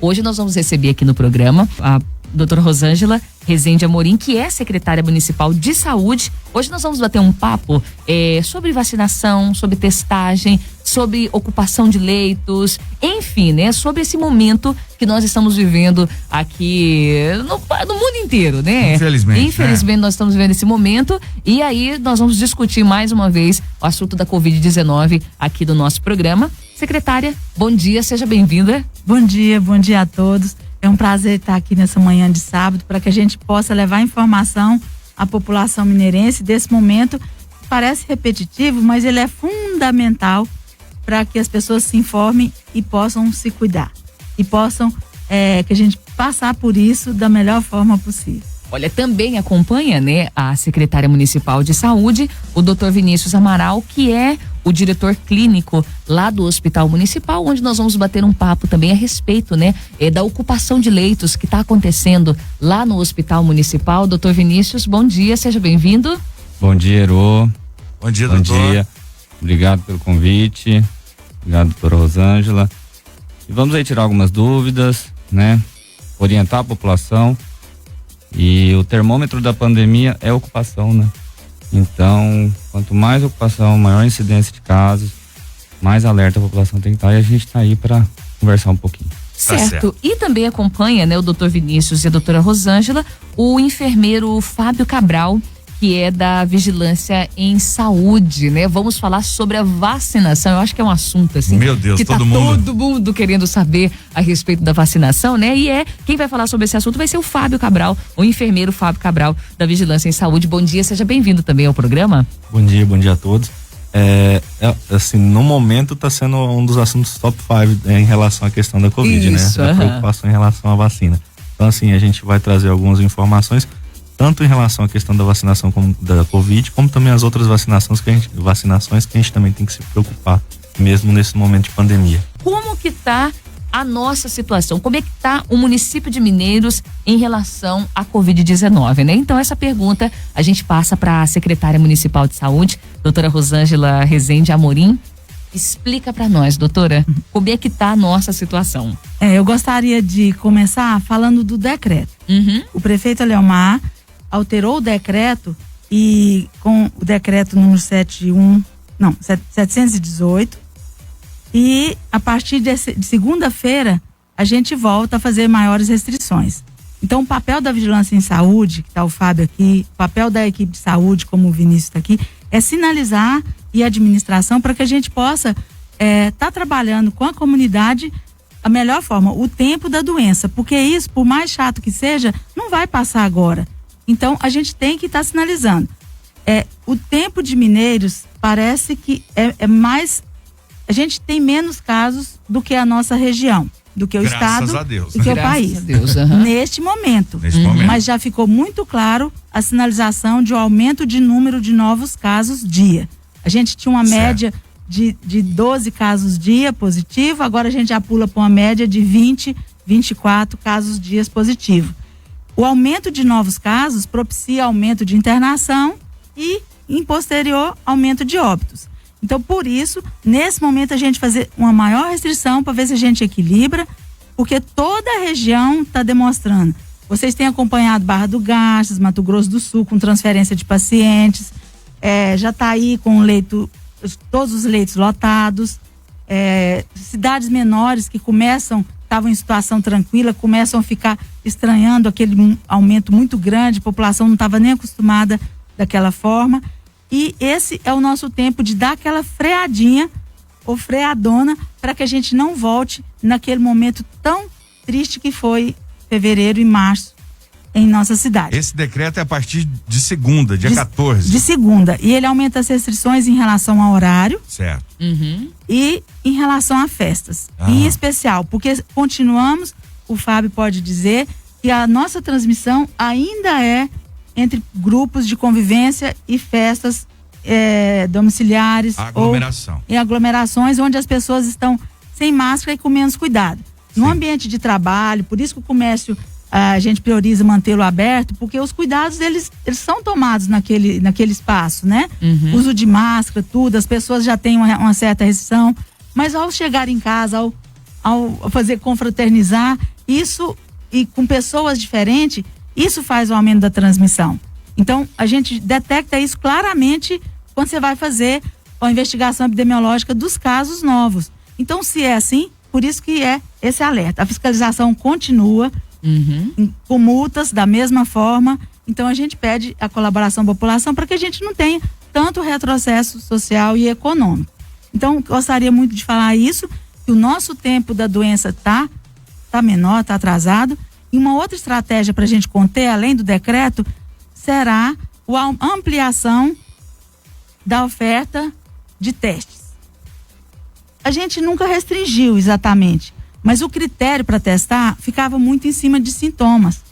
Hoje nós vamos receber aqui no programa a doutora Rosângela Rezende Amorim, que é secretária municipal de saúde. Hoje nós vamos bater um papo sobre vacinação, sobre testagem, sobre ocupação de leitos, enfim, né? Sobre esse momento que nós estamos vivendo aqui no mundo inteiro, né? Infelizmente, nós estamos vivendo esse momento, e aí nós vamos discutir mais uma vez o assunto da Covid-19 aqui do nosso programa. Secretária, bom dia, seja bem-vinda. Bom dia a todos. É um prazer estar aqui nessa manhã de sábado para que a gente possa levar informação à população mineirense desse momento. Parece repetitivo, mas ele é fundamental para que as pessoas se informem e possam se cuidar. E possam, que a gente passar por isso da melhor forma possível. Olha, também acompanha, né, a secretária municipal de saúde, o Dr. Vinícius Amaral, que é o diretor clínico lá do Hospital Municipal, onde nós vamos bater um papo também a respeito, né, da ocupação de leitos que está acontecendo lá no Hospital Municipal. Dr. Vinícius, bom dia, seja bem-vindo. Bom dia, Herô. Bom dia, doutor. Bom dia. Obrigado pelo convite. Obrigado, doutora Rosângela. E vamos aí tirar algumas dúvidas, né? Orientar a população. E o termômetro da pandemia é a ocupação, né? Então, quanto mais ocupação, maior incidência de casos, mais alerta a população tem que estar, e a gente está aí para conversar um pouquinho. Certo. E também acompanha, né, o Dr. Vinícius e a doutora Rosângela, o enfermeiro Fábio Cabral, que é da Vigilância em Saúde, né? Vamos falar sobre a vacinação. Eu acho que é um assunto assim, meu Deus, que todo mundo querendo saber a respeito da vacinação, né? E quem vai falar sobre esse assunto vai ser o Fábio Cabral, o enfermeiro Fábio Cabral da Vigilância em Saúde. Bom dia, seja bem-vindo também ao programa. Bom dia a todos. Assim, no momento está sendo um dos assuntos top 5 em relação à questão da Covid, isso, né? A preocupação em relação à vacina. Então, assim, a gente vai trazer algumas informações, tanto em relação à questão da vacinação como da Covid, como também as outras vacinações que a gente também tem que se preocupar, mesmo nesse momento de pandemia. Como que tá a nossa situação? Como é que tá o município de Mineiros em relação à Covid-19, né? Então essa pergunta a gente passa para a secretária municipal de saúde, doutora Rosângela Rezende Amorim. Explica para nós, doutora, como é que tá a nossa situação? Eu gostaria de começar falando do decreto. O prefeito Aleomar alterou o decreto, e com o decreto número 718, e a partir de segunda-feira a gente volta a fazer maiores restrições. Então o papel da Vigilância em Saúde, que está o Fábio aqui, o papel da equipe de saúde, como o Vinícius está aqui, é sinalizar, e a administração, para que a gente possa tá trabalhando com a comunidade a melhor forma, o tempo da doença, porque isso, por mais chato que seja, não vai passar agora. Então, a gente tem que estar sinalizando. O tempo de Mineiros parece que é mais... A gente tem menos casos do que a nossa região, do que o estado e que o país. Neste momento. Mas já ficou muito claro a sinalização de um aumento de número de novos casos dia. A gente tinha uma média de 12 casos dia positivo, agora a gente já pula para uma média de 20, 24 casos dias positivo. O aumento de novos casos propicia aumento de internação e, em posterior, aumento de óbitos. Então, por isso, nesse momento, a gente fazer uma maior restrição para ver se a gente equilibra, porque toda a região está demonstrando. Vocês têm acompanhado Barra do Garças, Mato Grosso do Sul, com transferência de pacientes, já está aí com todos os leitos lotados, cidades menores que estavam em situação tranquila, começam a ficar estranhando aquele aumento muito grande, a população não estava nem acostumada daquela forma, e esse é o nosso tempo de dar aquela freadinha ou freadona para que a gente não volte naquele momento tão triste que foi fevereiro e março em nossa cidade. Esse decreto é a partir de segunda, dia 14. De segunda, e ele aumenta as restrições em relação ao horário. Certo. E em relação a festas, em especial, porque continuamos, o Fábio pode dizer, que a nossa transmissão ainda é entre grupos de convivência e festas domiciliares. Aglomeração. Ou em aglomerações onde as pessoas estão sem máscara e com menos cuidado. No ambiente de trabalho, por isso que o comércio, a gente prioriza mantê-lo aberto, porque os cuidados eles são tomados naquele espaço, né? Uso de máscara, tudo, as pessoas já têm uma certa restrição, mas ao chegar em casa, ao ao fazer confraternizar, isso, e com pessoas diferentes, isso faz o aumento da transmissão. Então, a gente detecta isso claramente quando você vai fazer a investigação epidemiológica dos casos novos. Então, se é assim, por isso que é esse alerta. A fiscalização continua, com multas da mesma forma. Então, a gente pede a colaboração da população para que a gente não tenha tanto retrocesso social e econômico. Então, gostaria muito de falar isso, que o nosso tempo da doença tá menor, tá atrasado. E uma outra estratégia para a gente conter, além do decreto, será a ampliação da oferta de testes. A gente nunca restringiu exatamente, mas o critério para testar ficava muito em cima de sintomas.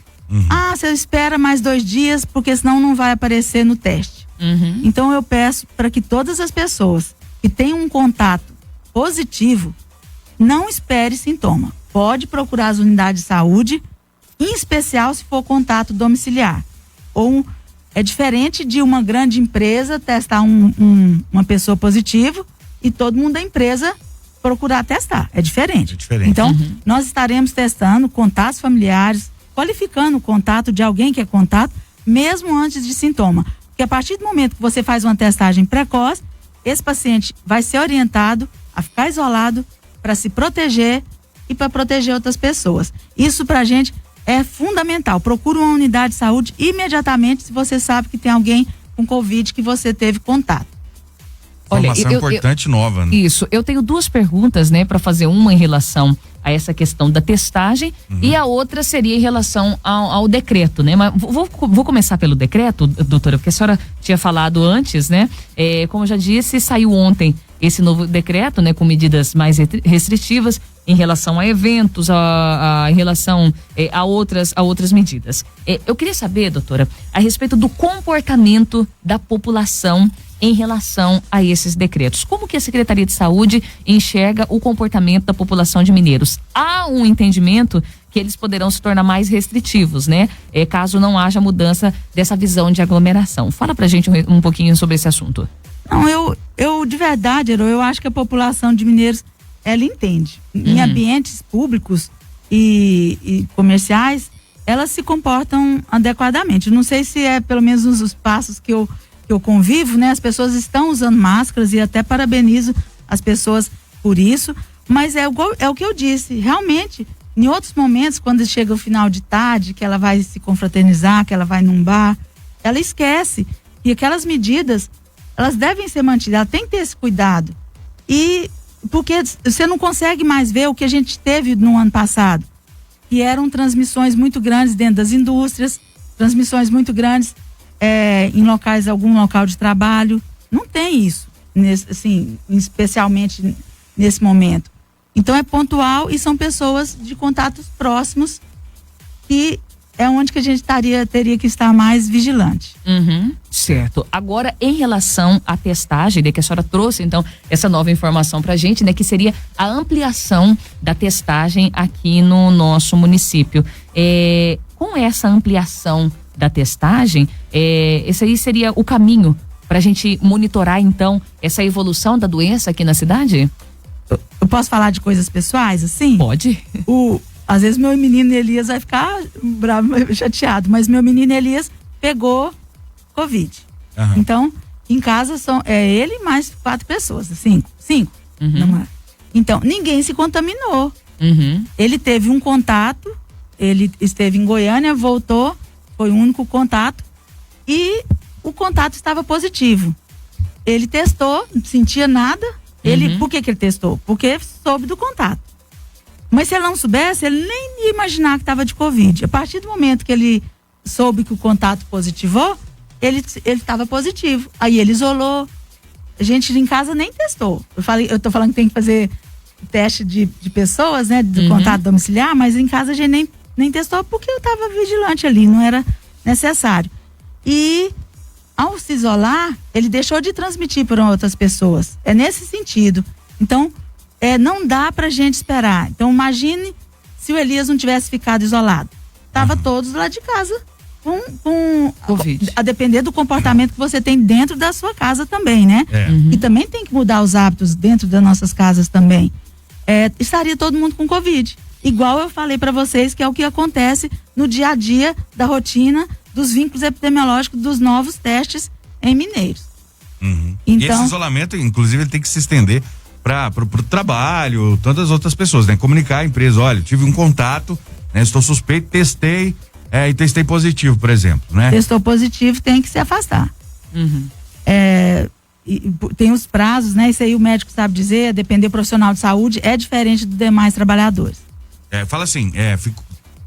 Você espera mais 2 dias, porque senão não vai aparecer no teste. Então eu peço para que todas as pessoas que tenham um contato positivo, não espere sintoma. Pode procurar as unidades de saúde, em especial se for contato domiciliar. Ou é diferente de uma grande empresa testar uma pessoa positiva e todo mundo da empresa procurar testar. É diferente. Então, nós estaremos testando contatos familiares, qualificando o contato de alguém que é contato, mesmo antes de sintoma. Porque a partir do momento que você faz uma testagem precoce, esse paciente vai ser orientado a ficar isolado para se proteger e para proteger outras pessoas. Isso pra gente é fundamental. Procure uma unidade de saúde imediatamente se você sabe que tem alguém com Covid que você teve contato. Informação importante nova, né? Isso, eu tenho 2 perguntas, né, para fazer. Uma em relação a essa questão da testagem e a outra seria em relação ao decreto, né? Mas vou começar pelo decreto, doutora, porque a senhora tinha falado antes, né? Como eu já disse, saiu ontem esse novo decreto, né, com medidas mais restritivas em relação a eventos, em relação a outras medidas. Eu queria saber, doutora, a respeito do comportamento da população em relação a esses decretos. Como que a Secretaria de Saúde enxerga o comportamento da população de Mineiros? Há um entendimento que eles poderão se tornar mais restritivos, né? Caso não haja mudança dessa visão de aglomeração. Fala pra gente um pouquinho sobre esse assunto. Não, eu de verdade, eu acho que a população de Mineiros, ela entende. Em ambientes públicos e comerciais, elas se comportam adequadamente. Não sei se é pelo menos nos espaços que eu convivo, né? As pessoas estão usando máscaras e até parabenizo as pessoas por isso, mas é o que eu disse, realmente, em outros momentos, quando chega o final de tarde, que ela vai se confraternizar, que ela vai num bar, ela esquece, e aquelas medidas, elas devem ser mantidas, ela tem que ter esse cuidado, e porque você não consegue mais ver o que a gente teve no ano passado, que eram transmissões muito grandes dentro das indústrias, transmissões muito grandes em algum local de trabalho. Não tem isso, especialmente nesse momento. Então é pontual e são pessoas de contatos próximos, que é onde que a gente teria que estar mais vigilante. Certo. Agora, em relação à testagem, né, que a senhora trouxe, então, essa nova informação pra gente, né, que seria a ampliação da testagem aqui no nosso município. Com essa ampliação da testagem, esse aí seria o caminho para a gente monitorar, então, essa evolução da doença aqui na cidade? Eu posso falar de coisas pessoais, assim? Pode. Às vezes meu menino Elias vai ficar bravo, chateado, mas meu menino Elias pegou Covid. Então, em casa é ele e mais 4 pessoas, 5. Então, ninguém se contaminou. Ele teve um contato, ele esteve em Goiânia, voltou, foi o único contato e o contato estava positivo. Ele testou, não sentia nada. Por que ele testou? Porque soube do contato. Mas se ele não soubesse, ele nem ia imaginar que estava de Covid. A partir do momento que ele soube que o contato positivou, ele estava positivo. Aí ele isolou. A gente em casa nem testou. Eu tô falando que tem que fazer teste de pessoas, né? Do contato domiciliar, mas em casa a gente nem testou porque eu estava vigilante ali, não era necessário. E ao se isolar, ele deixou de transmitir para outras pessoas. É nesse sentido. Então, não dá pra gente esperar. Então, imagine se o Elias não tivesse ficado isolado. Tava todos lá de casa com Covid. A depender do comportamento que você tem dentro da sua casa também, né? E também tem que mudar os hábitos dentro das nossas casas também. estaria todo mundo com Covid. Igual eu falei para vocês que é o que acontece no dia a dia da rotina dos vínculos epidemiológicos dos novos testes em Mineiros. Uhum. Então, e esse isolamento, inclusive, ele tem que se estender para o trabalho, tantas outras pessoas, né? Comunicar a empresa, olha, tive um contato, né? Estou suspeito, testei e testei positivo, por exemplo, né? Testou positivo, tem que se afastar. Uhum. Tem os prazos, né? Isso aí o médico sabe dizer, depender do profissional de saúde, é diferente dos demais trabalhadores. Fala assim,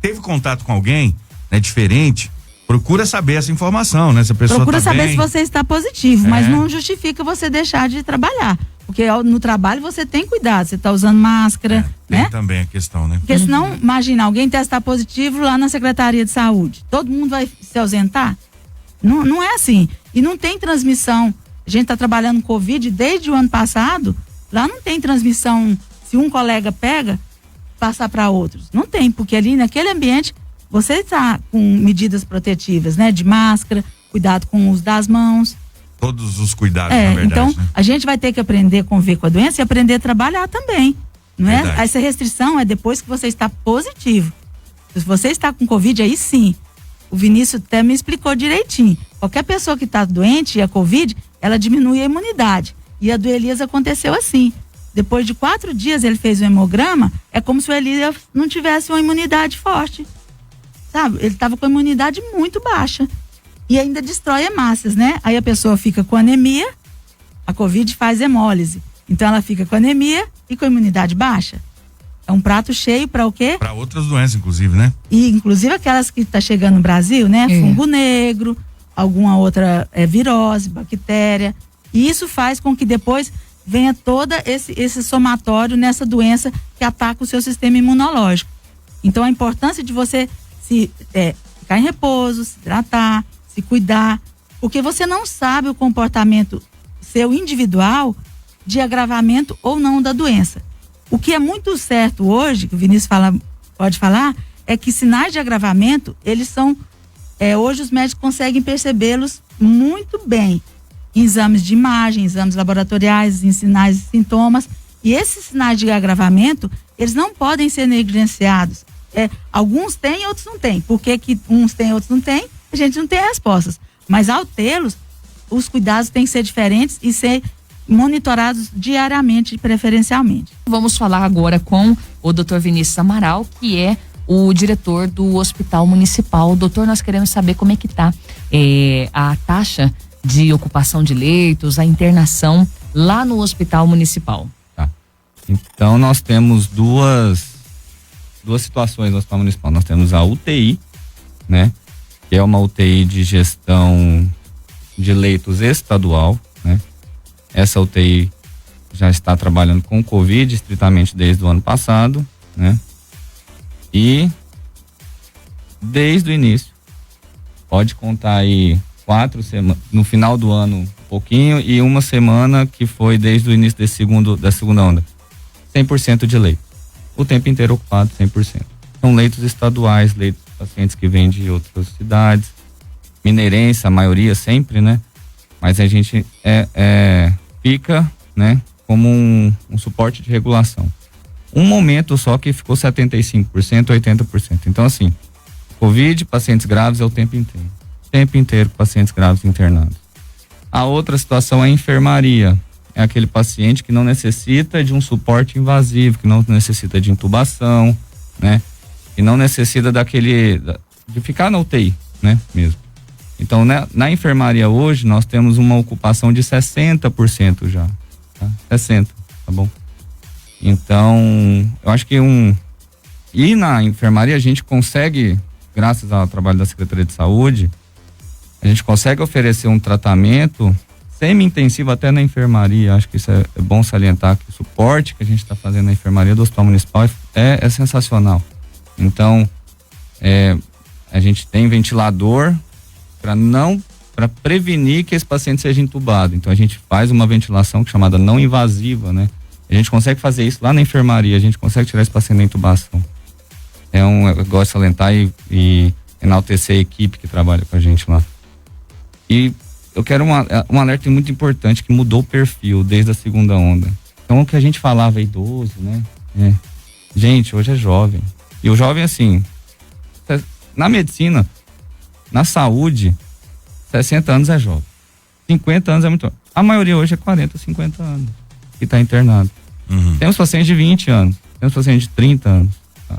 teve contato com alguém, né, diferente, procura saber essa informação, né? Se a pessoa procura tá saber bem. se você está positivo, mas não justifica você deixar de trabalhar. Porque no trabalho você tem cuidado, você está usando máscara, né? Tem também a questão, né? Porque senão, imagina, alguém testar positivo lá na Secretaria de Saúde. Todo mundo vai se ausentar? Não é assim. E não tem transmissão. A gente está trabalhando com Covid desde o ano passado, lá não tem transmissão. Se um colega pega, passar para outros. Não tem, porque ali naquele ambiente você está com medidas protetivas, né? De máscara, cuidado com o uso das mãos. Todos os cuidados, na verdade. Então, né? a gente vai ter que aprender a conviver com a doença e aprender a trabalhar também. Não é? Verdade. Essa restrição é depois que você está positivo. Se você está com Covid, aí sim. O Vinícius até me explicou direitinho. Qualquer pessoa que está doente e a Covid, ela diminui a imunidade. E a do Elias aconteceu assim. Depois de 4 dias ele fez o hemograma, é como se o Elias não tivesse uma imunidade forte. Sabe? Ele estava com a imunidade muito baixa. E ainda destrói hemácias, né? Aí a pessoa fica com anemia, a Covid faz hemólise. Então ela fica com anemia e com imunidade baixa. É um prato cheio para o quê? Para outras doenças, inclusive, né? E inclusive aquelas que tá chegando no Brasil, né? Fungo negro, alguma outra virose, bactéria. E isso faz com que depois venha todo esse somatório nessa doença que ataca o seu sistema imunológico. Então a importância de você ficar em repouso, se hidratar, se cuidar, porque você não sabe o comportamento seu individual de agravamento ou não da doença. O que é muito certo hoje, que o Vinícius pode falar, é que sinais de agravamento, eles são, hoje os médicos conseguem percebê-los muito bem, em exames de imagem, exames laboratoriais, em sinais e sintomas, e esses sinais de agravamento, eles não podem ser negligenciados. Alguns têm, outros não têm. Por que uns têm, outros não têm? A gente não tem respostas. Mas ao tê-los, os cuidados têm que ser diferentes e ser monitorados diariamente, preferencialmente. Vamos falar agora com o Dr. Vinícius Amaral, que é o diretor do Hospital Municipal. Doutor, nós queremos saber como é que está a taxa de ocupação de leitos, a internação lá no Hospital Municipal. Tá. Então nós temos duas situações no Hospital Municipal. Nós temos a UTI, né? Que é uma UTI de gestão de leitos estadual, né? Essa UTI já está trabalhando com Covid estritamente desde o ano passado, né? E desde o início, pode contar aí 4 semanas, no final do ano um pouquinho, e uma semana que foi desde o início da segunda onda, 100% de leito. O tempo inteiro ocupado, 100%. São leitos estaduais, leitos de pacientes que vêm de outras cidades, mineirense, a maioria sempre, né? Mas a gente fica, né, como um suporte de regulação. Um momento só que ficou 75%, 80%. Então, assim, Covid, pacientes graves é o tempo inteiro. Tempo inteiro pacientes graves internados. A outra situação é a enfermaria. É aquele paciente que não necessita de um suporte invasivo, que não necessita de intubação, né? Que não necessita de ficar na UTI, né? Mesmo. Então, né, na enfermaria hoje, nós temos uma ocupação de 60% já. Tá? 60%, tá bom? Então, eu acho que E na enfermaria a gente consegue, graças ao trabalho da Secretaria de Saúde, a gente consegue oferecer um tratamento semi-intensivo até na enfermaria. Acho que isso é bom salientar, que o suporte que a gente está fazendo na enfermaria do Hospital Municipal é sensacional. Então, a gente tem ventilador para prevenir que esse paciente seja entubado. Então a gente faz uma ventilação chamada não invasiva, né? A gente consegue fazer isso lá na enfermaria, a gente consegue tirar esse paciente da intubação. Eu gosto de salientar e enaltecer a equipe que trabalha com a gente lá. E eu quero um alerta muito importante, que mudou o perfil desde a segunda onda. Então o que a gente falava, idoso, né? Gente, hoje é jovem. E o jovem, assim, na medicina, na saúde, 60 anos é jovem. 50 anos é muito. A maioria hoje é 40, 50 anos que está internado. Temos pacientes de 20 anos, temos pacientes de 30 anos. Tá?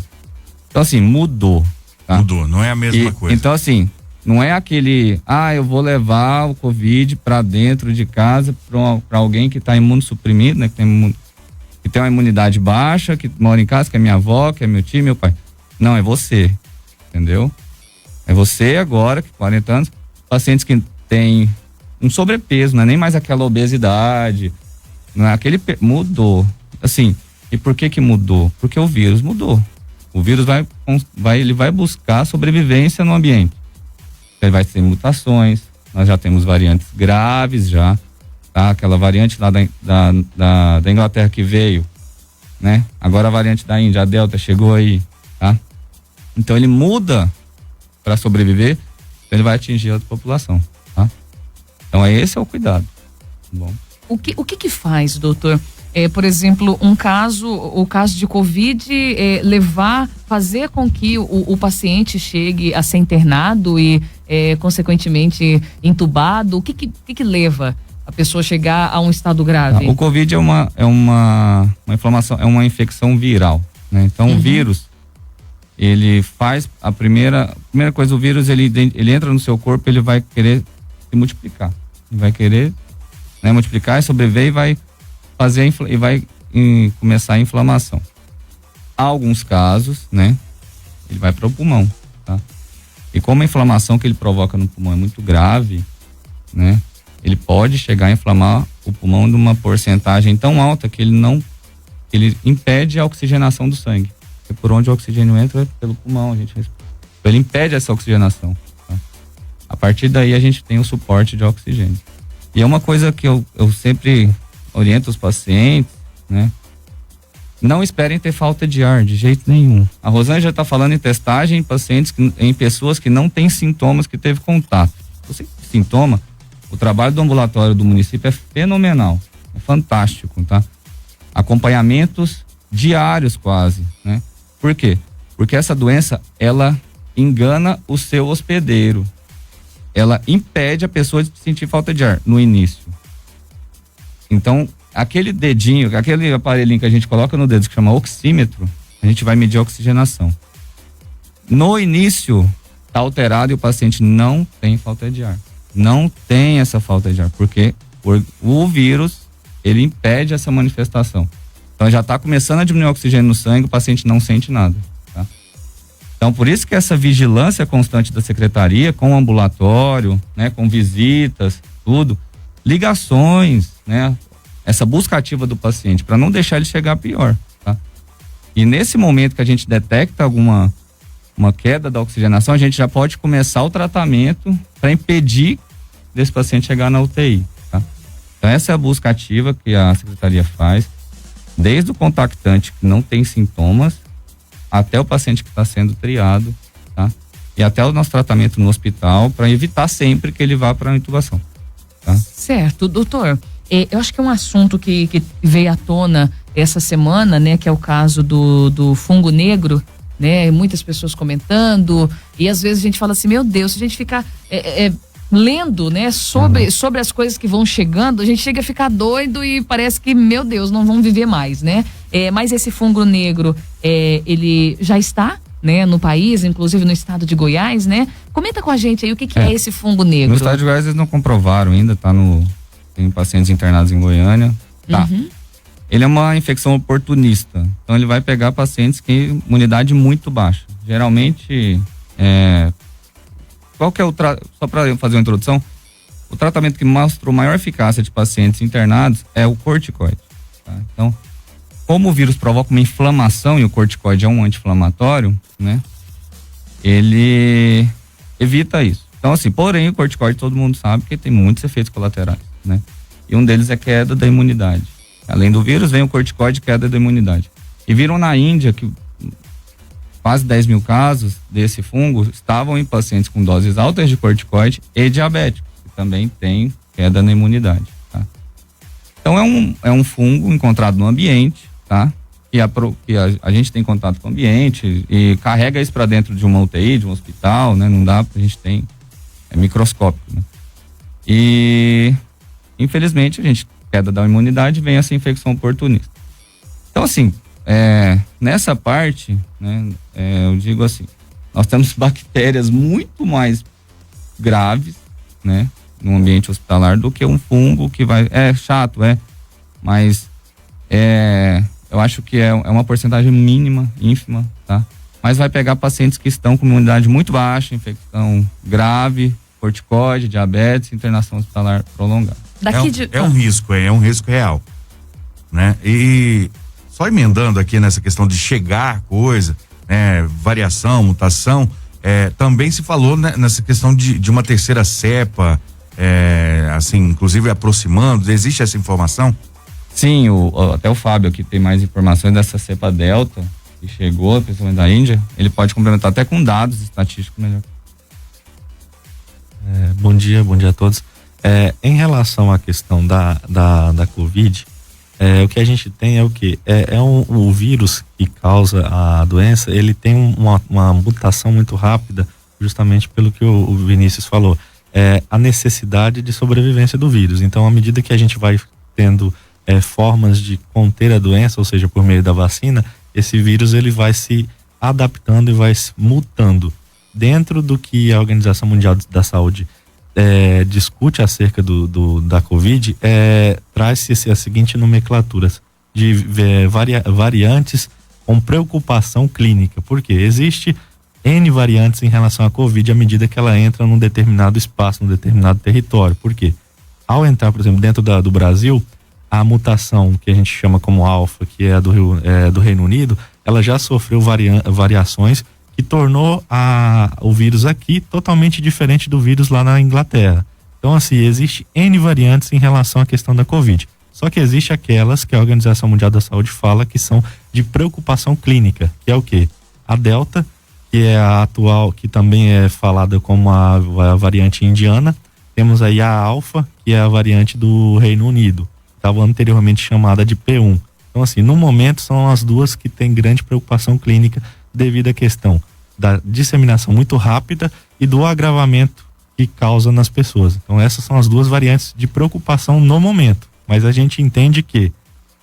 Então, assim, mudou. Tá? Mudou, não é a mesma coisa. Então, assim, não é aquele, eu vou levar o Covid para dentro de casa para alguém que está imunossuprimido, né? Que tem uma imunidade baixa, que mora em casa, que é minha avó, que é meu tio, meu pai. Não, é você, entendeu? É você agora, que 40 anos, pacientes que têm um sobrepeso, não é nem mais aquela obesidade, não é aquele, mudou. Assim, e por que mudou? Porque o vírus mudou. O vírus ele vai buscar sobrevivência no ambiente. Ele vai ter mutações, nós já temos variantes graves já, tá? Aquela variante lá da Inglaterra que veio, né? Agora a variante da Índia, a Delta, chegou aí, tá? Então ele muda para sobreviver, ele vai atingir a outra população, tá? Então esse é o cuidado. Bom. O que faz, doutor? Por exemplo, o caso de Covid, fazer com que o paciente chegue a ser internado e, consequentemente, entubado? O que leva a pessoa a chegar a um estado grave? O Covid é uma inflamação, é uma infecção viral, né? Então o vírus, ele faz a primeira coisa, o vírus ele entra no seu corpo, ele vai querer se multiplicar, ele vai querer, né, multiplicar e sobreviver e vai fazer e vai começar a inflamação. Há alguns casos, né, ele vai para o pulmão, tá? E como a inflamação que ele provoca no pulmão é muito grave, né, ele pode chegar a inflamar o pulmão de uma porcentagem tão alta que ele impede a oxigenação do sangue. Porque por onde o oxigênio entra é pelo pulmão, a gente respira. Então ele impede essa oxigenação, tá? A partir daí a gente tem o suporte de oxigênio. E é uma coisa que eu sempre oriento os pacientes, né? Não esperem ter falta de ar, de jeito nenhum. A Rosângela está falando em testagem em pacientes, em pessoas que não têm sintomas, que teve contato. Você tem sintoma, o trabalho do ambulatório do município é fenomenal, é fantástico, tá? Acompanhamentos diários quase, né? Por quê? Porque essa doença, ela engana o seu hospedeiro. Ela impede a pessoa de sentir falta de ar no início. Então, aquele dedinho, aquele aparelhinho que a gente coloca no dedo, que chama oxímetro, a gente vai medir a oxigenação. No início, tá alterado e o paciente não tem falta de ar. Não tem essa falta de ar, porque o vírus, ele impede essa manifestação. Então, já está começando a diminuir o oxigênio no sangue, o paciente não sente nada, tá? Então, por isso que essa vigilância constante da secretaria com o ambulatório, né, com visitas, tudo, ligações, né, essa busca ativa do paciente, para não deixar ele chegar pior, tá? E nesse momento que a gente detecta uma queda da oxigenação, a gente já pode começar o tratamento para impedir desse paciente chegar na UTI, tá? Então, essa é a busca ativa que a secretaria faz, desde o contactante que não tem sintomas, até o paciente que está sendo triado, tá? E até o nosso tratamento no hospital, para evitar sempre que ele vá para a intubação, tá? Certo, doutor. Eu acho que é um assunto que veio à tona essa semana, né? Que é o caso do fungo negro, né? Muitas pessoas comentando, e às vezes a gente fala assim, meu Deus, se a gente ficar lendo, né? Sobre as coisas que vão chegando, a gente chega a ficar doido e parece que, meu Deus, não vão viver mais, né? Mas esse fungo negro, ele já está, né, no país, inclusive no estado de Goiás, né? Comenta com a gente aí o que é esse fungo negro. No estado de Goiás eles não comprovaram ainda, tem pacientes internados em Goiânia, tá? Ele é uma infecção oportunista, então ele vai pegar pacientes que têm imunidade muito baixa. Geralmente, qual que é só para fazer uma introdução, o tratamento que mostrou maior eficácia de pacientes internados é o corticoide, tá? Então, como o vírus provoca uma inflamação e o corticoide é um anti-inflamatório, né? Ele evita isso. Então, assim, porém, o corticoide todo mundo sabe que tem muitos efeitos colaterais, né? E um deles é queda da imunidade. Além do vírus, vem o corticoide, queda da imunidade. E viram na Índia que quase 10 mil casos desse fungo estavam em pacientes com doses altas de corticoide e diabéticos, que também tem queda na imunidade, tá? Então é um fungo encontrado no ambiente, tá? que a gente tem contato com o ambiente e carrega isso para dentro de uma UTI, de um hospital, né? Não dá, a gente tem, é microscópico, né? E infelizmente a gente, queda da imunidade, vem essa infecção oportunista. Então assim, nessa parte, né? Eu digo assim, nós temos bactérias muito mais graves, né? No ambiente hospitalar do que um fungo que vai, chato, mas eu acho que é uma porcentagem mínima, ínfima, tá? Mas vai pegar pacientes que estão com imunidade muito baixa, infecção grave, corticóide, diabetes, internação hospitalar prolongada. Um risco, é um risco real, né? E só emendando aqui nessa questão de chegar coisa, né? Variação, mutação, também se falou, né, nessa questão de uma terceira cepa, assim, inclusive aproximando, existe essa informação? Sim, até o Fábio aqui tem mais informações dessa cepa delta que chegou, principalmente da Índia. Ele pode complementar até com dados estatísticos melhor. Bom dia a todos. Em relação à questão da Covid, o que a gente tem é o quê? O vírus que causa a doença, ele tem uma mutação muito rápida, justamente pelo que o Vinícius falou. A necessidade de sobrevivência do vírus. Então, à medida que a gente vai tendo formas de conter a doença, ou seja, por meio da vacina, esse vírus ele vai se adaptando e vai se mutando. Dentro do que a Organização Mundial da Saúde discute acerca da Covid, traz-se a seguinte nomenclatura de variantes com preocupação clínica. Por quê? Existe N variantes em relação à Covid à medida que ela entra num determinado espaço, num determinado território. Por quê? Ao entrar, por exemplo, dentro do Brasil, a mutação que a gente chama como alfa, que é do Reino Unido, ela já sofreu variações que tornou o vírus aqui totalmente diferente do vírus lá na Inglaterra. Então, assim, existe N variantes em relação à questão da Covid. Só que existe aquelas que a Organização Mundial da Saúde fala que são de preocupação clínica, que é o quê? A Delta, que é a atual, que também é falada como a variante indiana. Temos aí a Alfa, que é a variante do Reino Unido. Estava anteriormente chamada de P1. Então, assim, no momento são as duas que têm grande preocupação clínica devido à questão da disseminação muito rápida e do agravamento que causa nas pessoas. Então, essas são as duas variantes de preocupação no momento. Mas a gente entende que,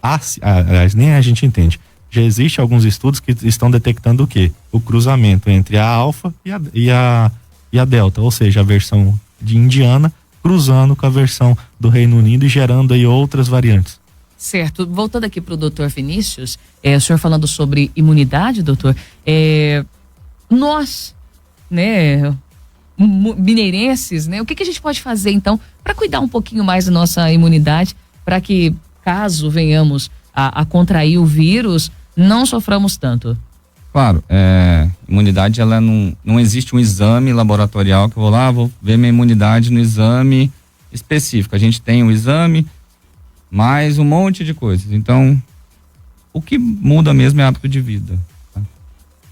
aliás, nem a gente entende, já existe alguns estudos que estão detectando o quê? O cruzamento entre a alfa e a delta, ou seja, a versão de indiana cruzando com a versão do Reino Unido e gerando aí outras variantes. Certo. Voltando aqui para o doutor Vinícius, o senhor falando sobre imunidade, doutor, nós, né, mineirenses, né, o que a gente pode fazer então para cuidar um pouquinho mais da nossa imunidade, para que caso venhamos a contrair o vírus, não soframos tanto? Claro, imunidade, ela não existe um exame laboratorial que eu vou lá, vou ver minha imunidade no exame específico. A gente tem um exame, mais um monte de coisas. Então, o que muda mesmo é hábito de vida. Tá?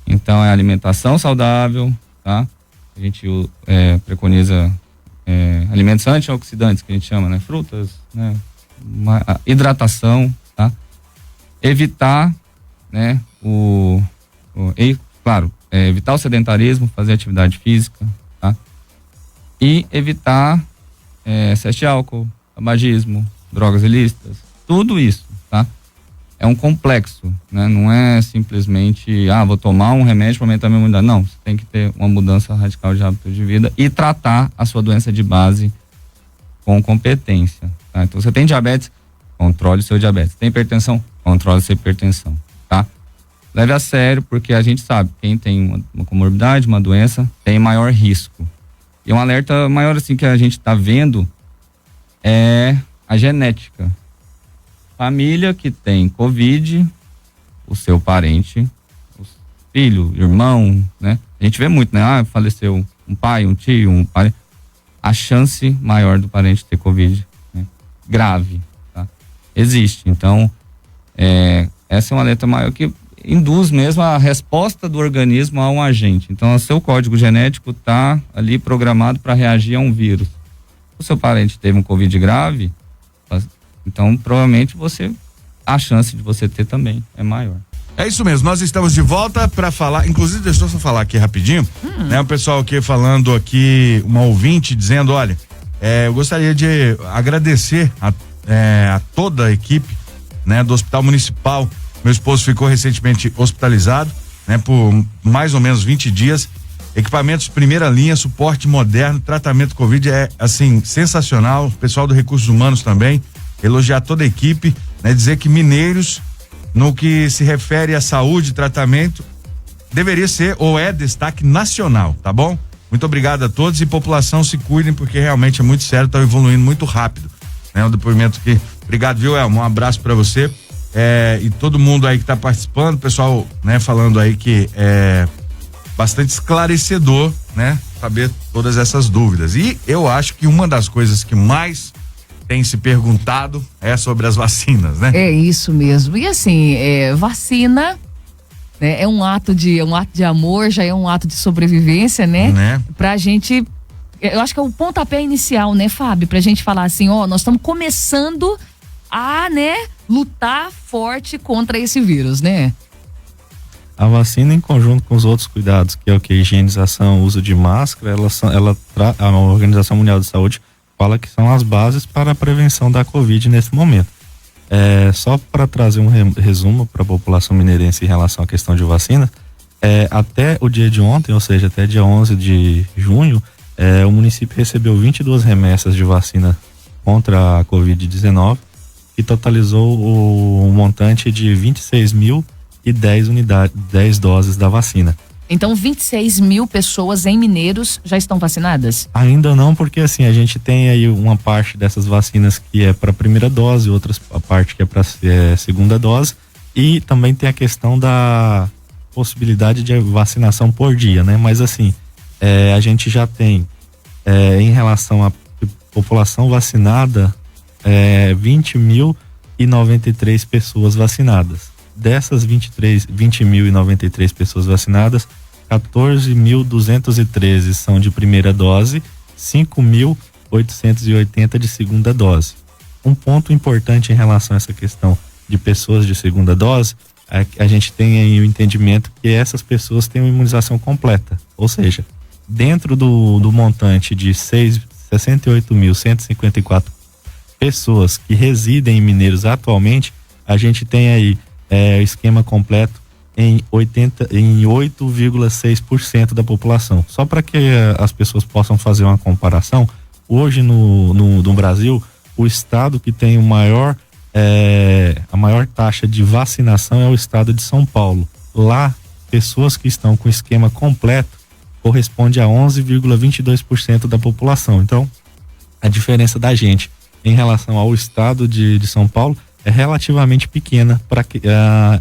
Então, é alimentação saudável, tá? A gente preconiza alimentos antioxidantes, que a gente chama, né? Frutas, né? Hidratação, tá? Evitar, né? Claro, evitar o sedentarismo, fazer atividade física, tá? E evitar excesso de álcool, tabagismo, drogas ilícitas, tudo isso, tá? É um complexo, né? Não é simplesmente, vou tomar um remédio para aumentar a minha imunidade. Não, você tem que ter uma mudança radical de hábito de vida e tratar a sua doença de base com competência, tá? Então, você tem diabetes, controle o seu diabetes. Tem hipertensão, controle a sua hipertensão, tá? Leve a sério, porque a gente sabe, quem tem uma comorbidade, uma doença, tem maior risco. E um alerta maior, assim, que a gente está vendo é a genética. Família que tem Covid, o seu parente, o filho, irmão, né? A gente vê muito, né? Faleceu um pai, um tio, um pai. A chance maior do parente ter Covid, né? Grave, tá? Existe. Então, essa é uma alerta maior que induz mesmo a resposta do organismo a um agente. Então, o seu código genético está ali programado para reagir a um vírus. O seu parente teve um Covid grave, então provavelmente a chance de você ter também é maior. É isso mesmo, nós estamos de volta para falar, inclusive deixa eu só falar aqui rapidinho, né? O pessoal aqui falando aqui, uma ouvinte dizendo, olha, eu gostaria de agradecer a toda a equipe, né? Do Hospital Municipal. Meu esposo ficou recentemente hospitalizado, né? Por mais ou menos 20 dias, equipamentos de primeira linha, suporte moderno, tratamento Covid é assim, sensacional, o pessoal do Recursos Humanos também, elogiar toda a equipe, né? Dizer que Mineiros, no que se refere à saúde e tratamento, deveria ser ou é destaque nacional, tá bom? Muito obrigado a todos e população, se cuidem porque realmente é muito sério, tá evoluindo muito rápido, né? Um depoimento que, obrigado, viu, Elmo? Um abraço para você e todo mundo aí que tá participando, pessoal, né? Falando aí que é bastante esclarecedor, né? Saber todas essas dúvidas e eu acho que uma das coisas que mais tem se perguntado sobre as vacinas, né? É isso mesmo. E assim, vacina, né, é um ato de amor, já é um ato de sobrevivência, né? Pra gente, eu acho que é o pontapé inicial, né, Fábio? Pra gente falar assim, nós estamos começando a, né, lutar forte contra esse vírus, né? A vacina, em conjunto com os outros cuidados, que é o que? Higienização, uso de máscara, a Organização Mundial de Saúde fala que são as bases para a prevenção da Covid nesse momento. Só para trazer um resumo para a população mineirense em relação à questão de vacina, até o dia de ontem, ou seja, até dia 11 de junho, o município recebeu 22 remessas de vacina contra a Covid-19, que totalizou o montante de 26.010 doses da vacina. Então 26 mil pessoas em Mineiros já estão vacinadas? Ainda não, porque assim, a gente tem aí uma parte dessas vacinas que é para primeira dose, a parte que é para segunda dose, e também tem a questão da possibilidade de vacinação por dia, né? Mas assim, a gente já tem em relação à população vacinada 20.093 pessoas vacinadas. Dessas 20.093 pessoas vacinadas, 14.213 são de primeira dose, 5.880 de segunda dose. Um ponto importante em relação a essa questão de pessoas de segunda dose é que a gente tem aí o entendimento que essas pessoas têm uma imunização completa, ou seja, dentro do montante de 68.154 pessoas que residem em Mineiros atualmente, a gente tem aí esquema completo em 8,6% da população. Só para que as pessoas possam fazer uma comparação, hoje no Brasil, o estado que tem a maior taxa de vacinação é o estado de São Paulo. Lá, pessoas que estão com esquema completo corresponde a 11,22% da população. Então, a diferença da gente em relação ao estado de São Paulo é relativamente pequena para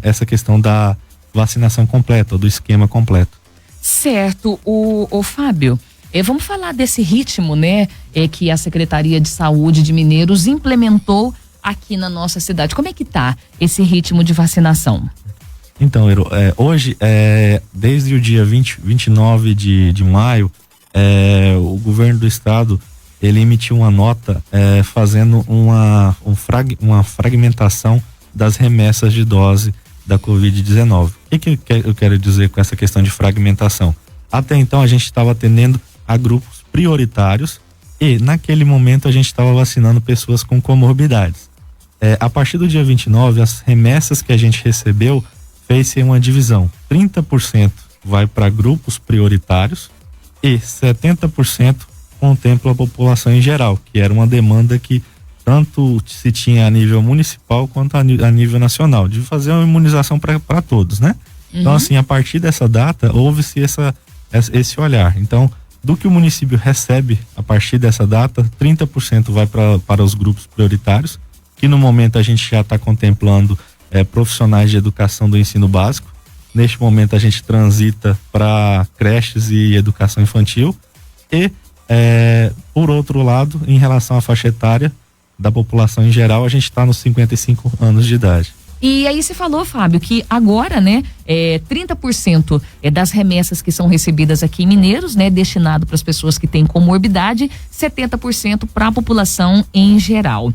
essa questão da vacinação completa, ou do esquema completo. Certo, o Fábio, vamos falar desse ritmo, né, que a Secretaria de Saúde de Mineiros implementou aqui na nossa cidade. Como é que tá esse ritmo de vacinação? Então, Ero, hoje, desde o dia 29 de maio, o governo do estado ele emitiu uma nota fazendo uma fragmentação das remessas de dose da Covid-19. O que eu quero dizer com essa questão de fragmentação? Até então a gente estava atendendo a grupos prioritários e naquele momento a gente estava vacinando pessoas com comorbidades. A partir do dia 29, as remessas que a gente recebeu fez-se uma divisão. 30% vai para grupos prioritários e 70% contempla a população em geral, que era uma demanda que tanto se tinha a nível municipal quanto a nível nacional, de fazer uma imunização para todos, né? Uhum. Então, assim, a partir dessa data, houve-se esse olhar. Então, do que o município recebe a partir dessa data, 30% vai para os grupos prioritários, que no momento a gente já está contemplando profissionais de educação do ensino básico. Neste momento a gente transita para creches e educação infantil e por outro lado, em relação à faixa etária da população em geral, a gente está nos 55 anos de idade. E aí você falou, Fábio, que agora, né, 30% das remessas que são recebidas aqui em Mineiros, né, destinado para as pessoas que têm comorbidade, 70% para a população em geral.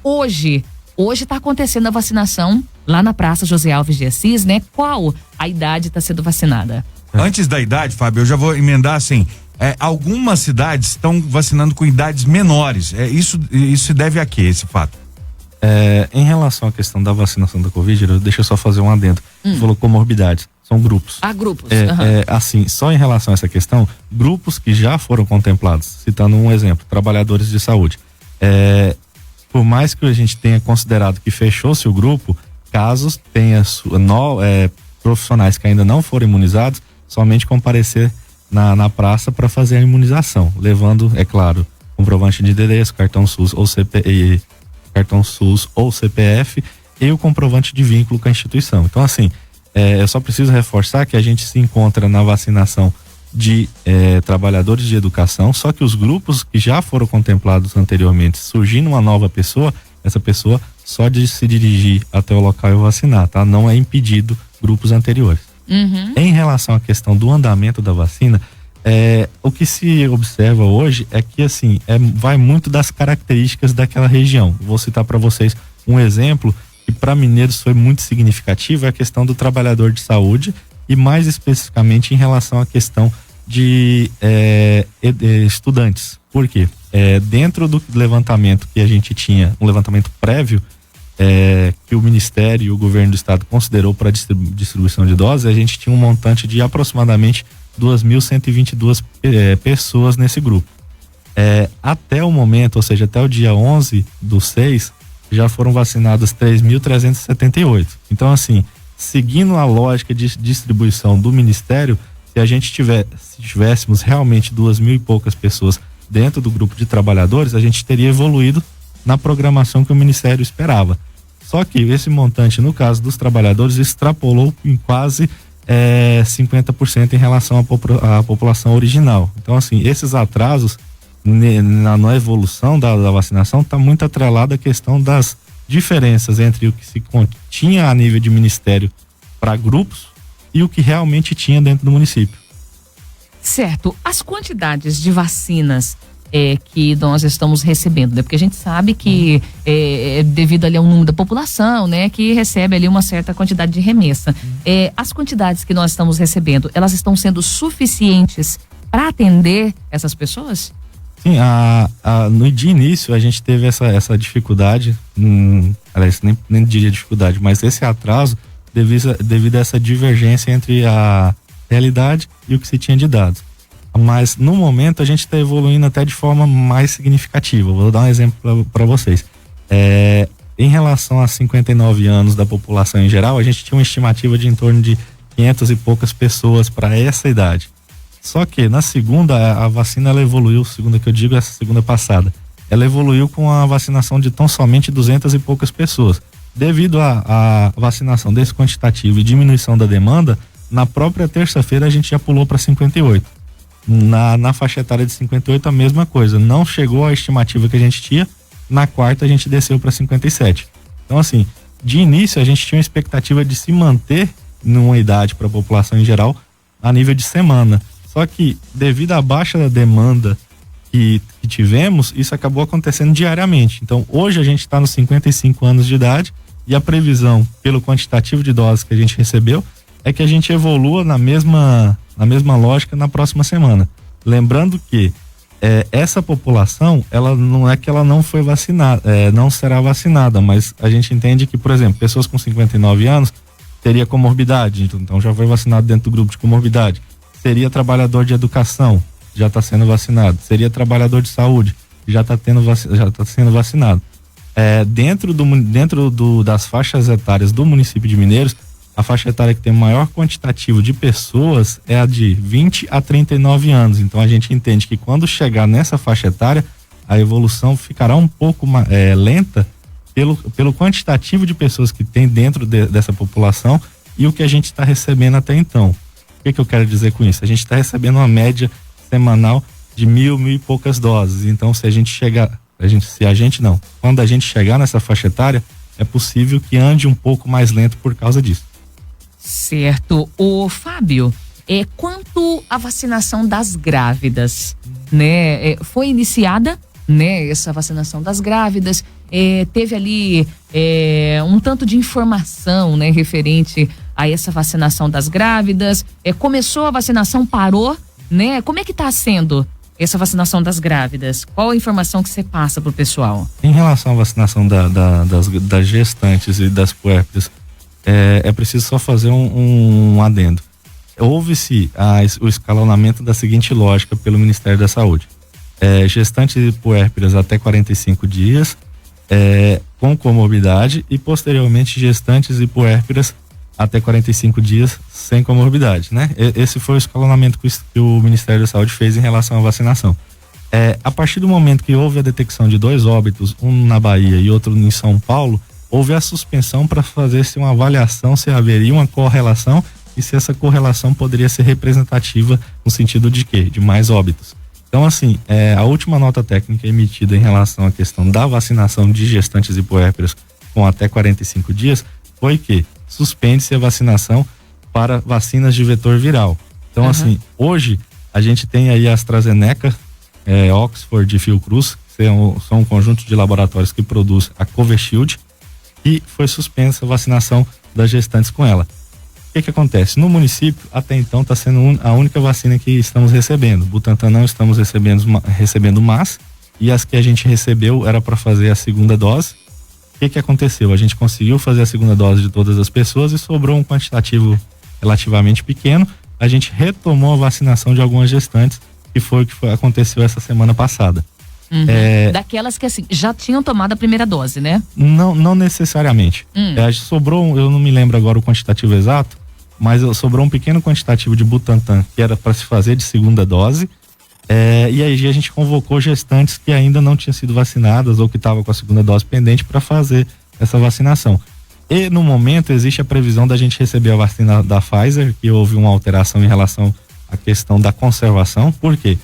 Hoje está acontecendo a vacinação lá na Praça José Alves de Assis, né? Qual a idade está sendo vacinada? Antes da idade, Fábio, eu já vou emendar assim. Algumas cidades estão vacinando com idades menores. Isso se deve a quê, esse fato? Em relação à questão da vacinação da Covid, deixa eu só fazer um adendo. Você falou comorbidades, são grupos. Grupos. Assim, só em relação a essa questão, grupos que já foram contemplados, citando um exemplo, trabalhadores de saúde. Por mais que a gente tenha considerado que fechou-se o grupo, casos tenha profissionais que ainda não foram imunizados, somente comparecer na praça para fazer a imunização, levando, é claro, comprovante de endereço, cartão SUS ou CPF e o comprovante de vínculo com a instituição. Então, assim, eu só preciso reforçar que a gente se encontra na vacinação de trabalhadores de educação, só que os grupos que já foram contemplados anteriormente, surgindo uma nova pessoa, essa pessoa só de se dirigir até o local e vacinar, tá? Não é impedido grupos anteriores. Em relação à questão do andamento da vacina, o que se observa hoje é que, assim, vai muito das características daquela região. Vou citar para vocês um exemplo que para Mineiros foi muito significativo, é a questão do trabalhador de saúde e mais especificamente em relação à questão de estudantes. Por quê? Dentro do levantamento que a gente tinha, um levantamento prévio, que o Ministério e o Governo do Estado considerou para distribuição de doses, a gente tinha um montante de aproximadamente 2.122 pessoas nesse grupo. Até o momento, ou seja, até o dia 11/6, já foram vacinadas 3.378. Então, assim, seguindo a lógica de distribuição do Ministério, se tivéssemos realmente 2.000 e poucas pessoas dentro do grupo de trabalhadores, a gente teria evoluído na programação que o Ministério esperava. Só que esse montante, no caso dos trabalhadores, extrapolou em quase 50% em relação à população original. Então, assim, esses atrasos na evolução da vacinação está muito atrelado à questão das diferenças entre o que se tinha a nível de Ministério para grupos e o que realmente tinha dentro do município. Certo. As quantidades de vacinas que nós estamos recebendo, né? Porque a gente sabe que devido ali ao número da população, né? Que recebe ali uma certa quantidade de remessa. As quantidades que nós estamos recebendo, elas estão sendo suficientes para atender essas pessoas? Sim, no de início a gente teve essa dificuldade, aliás, nem diria dificuldade, mas esse atraso devido a essa divergência entre a realidade e o que se tinha de dados. Mas no momento a gente está evoluindo até de forma mais significativa. Vou dar um exemplo para vocês. Em relação a 59 anos da população em geral, a gente tinha uma estimativa de em torno de 500 e poucas pessoas para essa idade. Só que na segunda, a vacina ela evoluiu, segunda que eu digo, essa segunda passada, ela evoluiu com a vacinação de tão somente 200 e poucas pessoas. Devido à vacinação desse quantitativo e diminuição da demanda, na própria terça-feira a gente já pulou para 58. Na faixa etária de 58 a mesma coisa, não chegou à estimativa que a gente tinha, na quarta a gente desceu para 57. Então, assim, de início a gente tinha uma expectativa de se manter numa idade para a população em geral a nível de semana. Só que devido à baixa demanda que tivemos, isso acabou acontecendo diariamente. Então hoje a gente está nos 55 anos de idade e a previsão pelo quantitativo de doses que a gente recebeu é que a gente evolua na mesma lógica na próxima semana. Lembrando que essa população, ela não é que ela não foi vacinada, não será vacinada, mas a gente entende que, por exemplo, pessoas com 59 anos teria comorbidade, então já foi vacinado dentro do grupo de comorbidade. Seria trabalhador de educação, já está sendo vacinado. Seria trabalhador de saúde, já está sendo vacinado. Dentro das faixas etárias do município de Mineiros, a faixa etária que tem maior quantitativo de pessoas é a de 20 a 39 anos. Então a gente entende que quando chegar nessa faixa etária, a evolução ficará um pouco lenta pelo quantitativo de pessoas que tem dentro dessa população e o que a gente está recebendo até então. O que eu quero dizer com isso? A gente está recebendo uma média semanal de 1.000 e poucas doses. Então, quando a gente chegar nessa faixa etária, é possível que ande um pouco mais lento por causa disso. Certo. O Fábio, quanto à vacinação das grávidas, né? Foi iniciada, né? Essa vacinação das grávidas teve ali um tanto de informação, né, referente a essa vacinação das grávidas. Começou a vacinação, parou, né? Como é que está sendo essa vacinação das grávidas? Qual a informação que você passa pro pessoal? Em relação à vacinação das gestantes e das puérperas, é preciso só fazer um adendo. Houve-se o escalonamento da seguinte lógica pelo Ministério da Saúde. Gestantes e puérperas até 45 dias, com comorbidade, e posteriormente gestantes e puérperas até 45 dias sem comorbidade, né? Esse foi o escalonamento que o Ministério da Saúde fez em relação à vacinação. A partir do momento que houve a detecção de 2 óbitos, um na Bahia e outro em São Paulo, houve a suspensão para fazer-se uma avaliação se haveria uma correlação e se essa correlação poderia ser representativa no sentido de quê? De mais óbitos. Então, assim, a última nota técnica emitida em relação à questão da vacinação de gestantes e puérperas com até 45 dias foi que suspende-se a vacinação para vacinas de vetor viral. Então, assim, hoje a gente tem aí a AstraZeneca, Oxford e Fiocruz, que são um conjunto de laboratórios que produz a Covishield, e foi suspensa a vacinação das gestantes com ela. O que acontece? No município, até então, está sendo a única vacina que estamos recebendo. Butantan não estamos recebendo mais, e as que a gente recebeu era para fazer a segunda dose. O que aconteceu? A gente conseguiu fazer a segunda dose de todas as pessoas e sobrou um quantitativo relativamente pequeno. A gente retomou a vacinação de algumas gestantes, que foi o que aconteceu essa semana passada. Daquelas que, assim, já tinham tomado a primeira dose, né? Não necessariamente. Sobrou, eu não me lembro agora o quantitativo exato, mas sobrou um pequeno quantitativo de Butantan que era para se fazer de segunda dose. E aí a gente convocou gestantes que ainda não tinham sido vacinadas ou que estavam com a segunda dose pendente para fazer essa vacinação. E no momento existe a previsão da gente receber a vacina da Pfizer, que houve uma alteração em relação à questão da conservação. Por quê?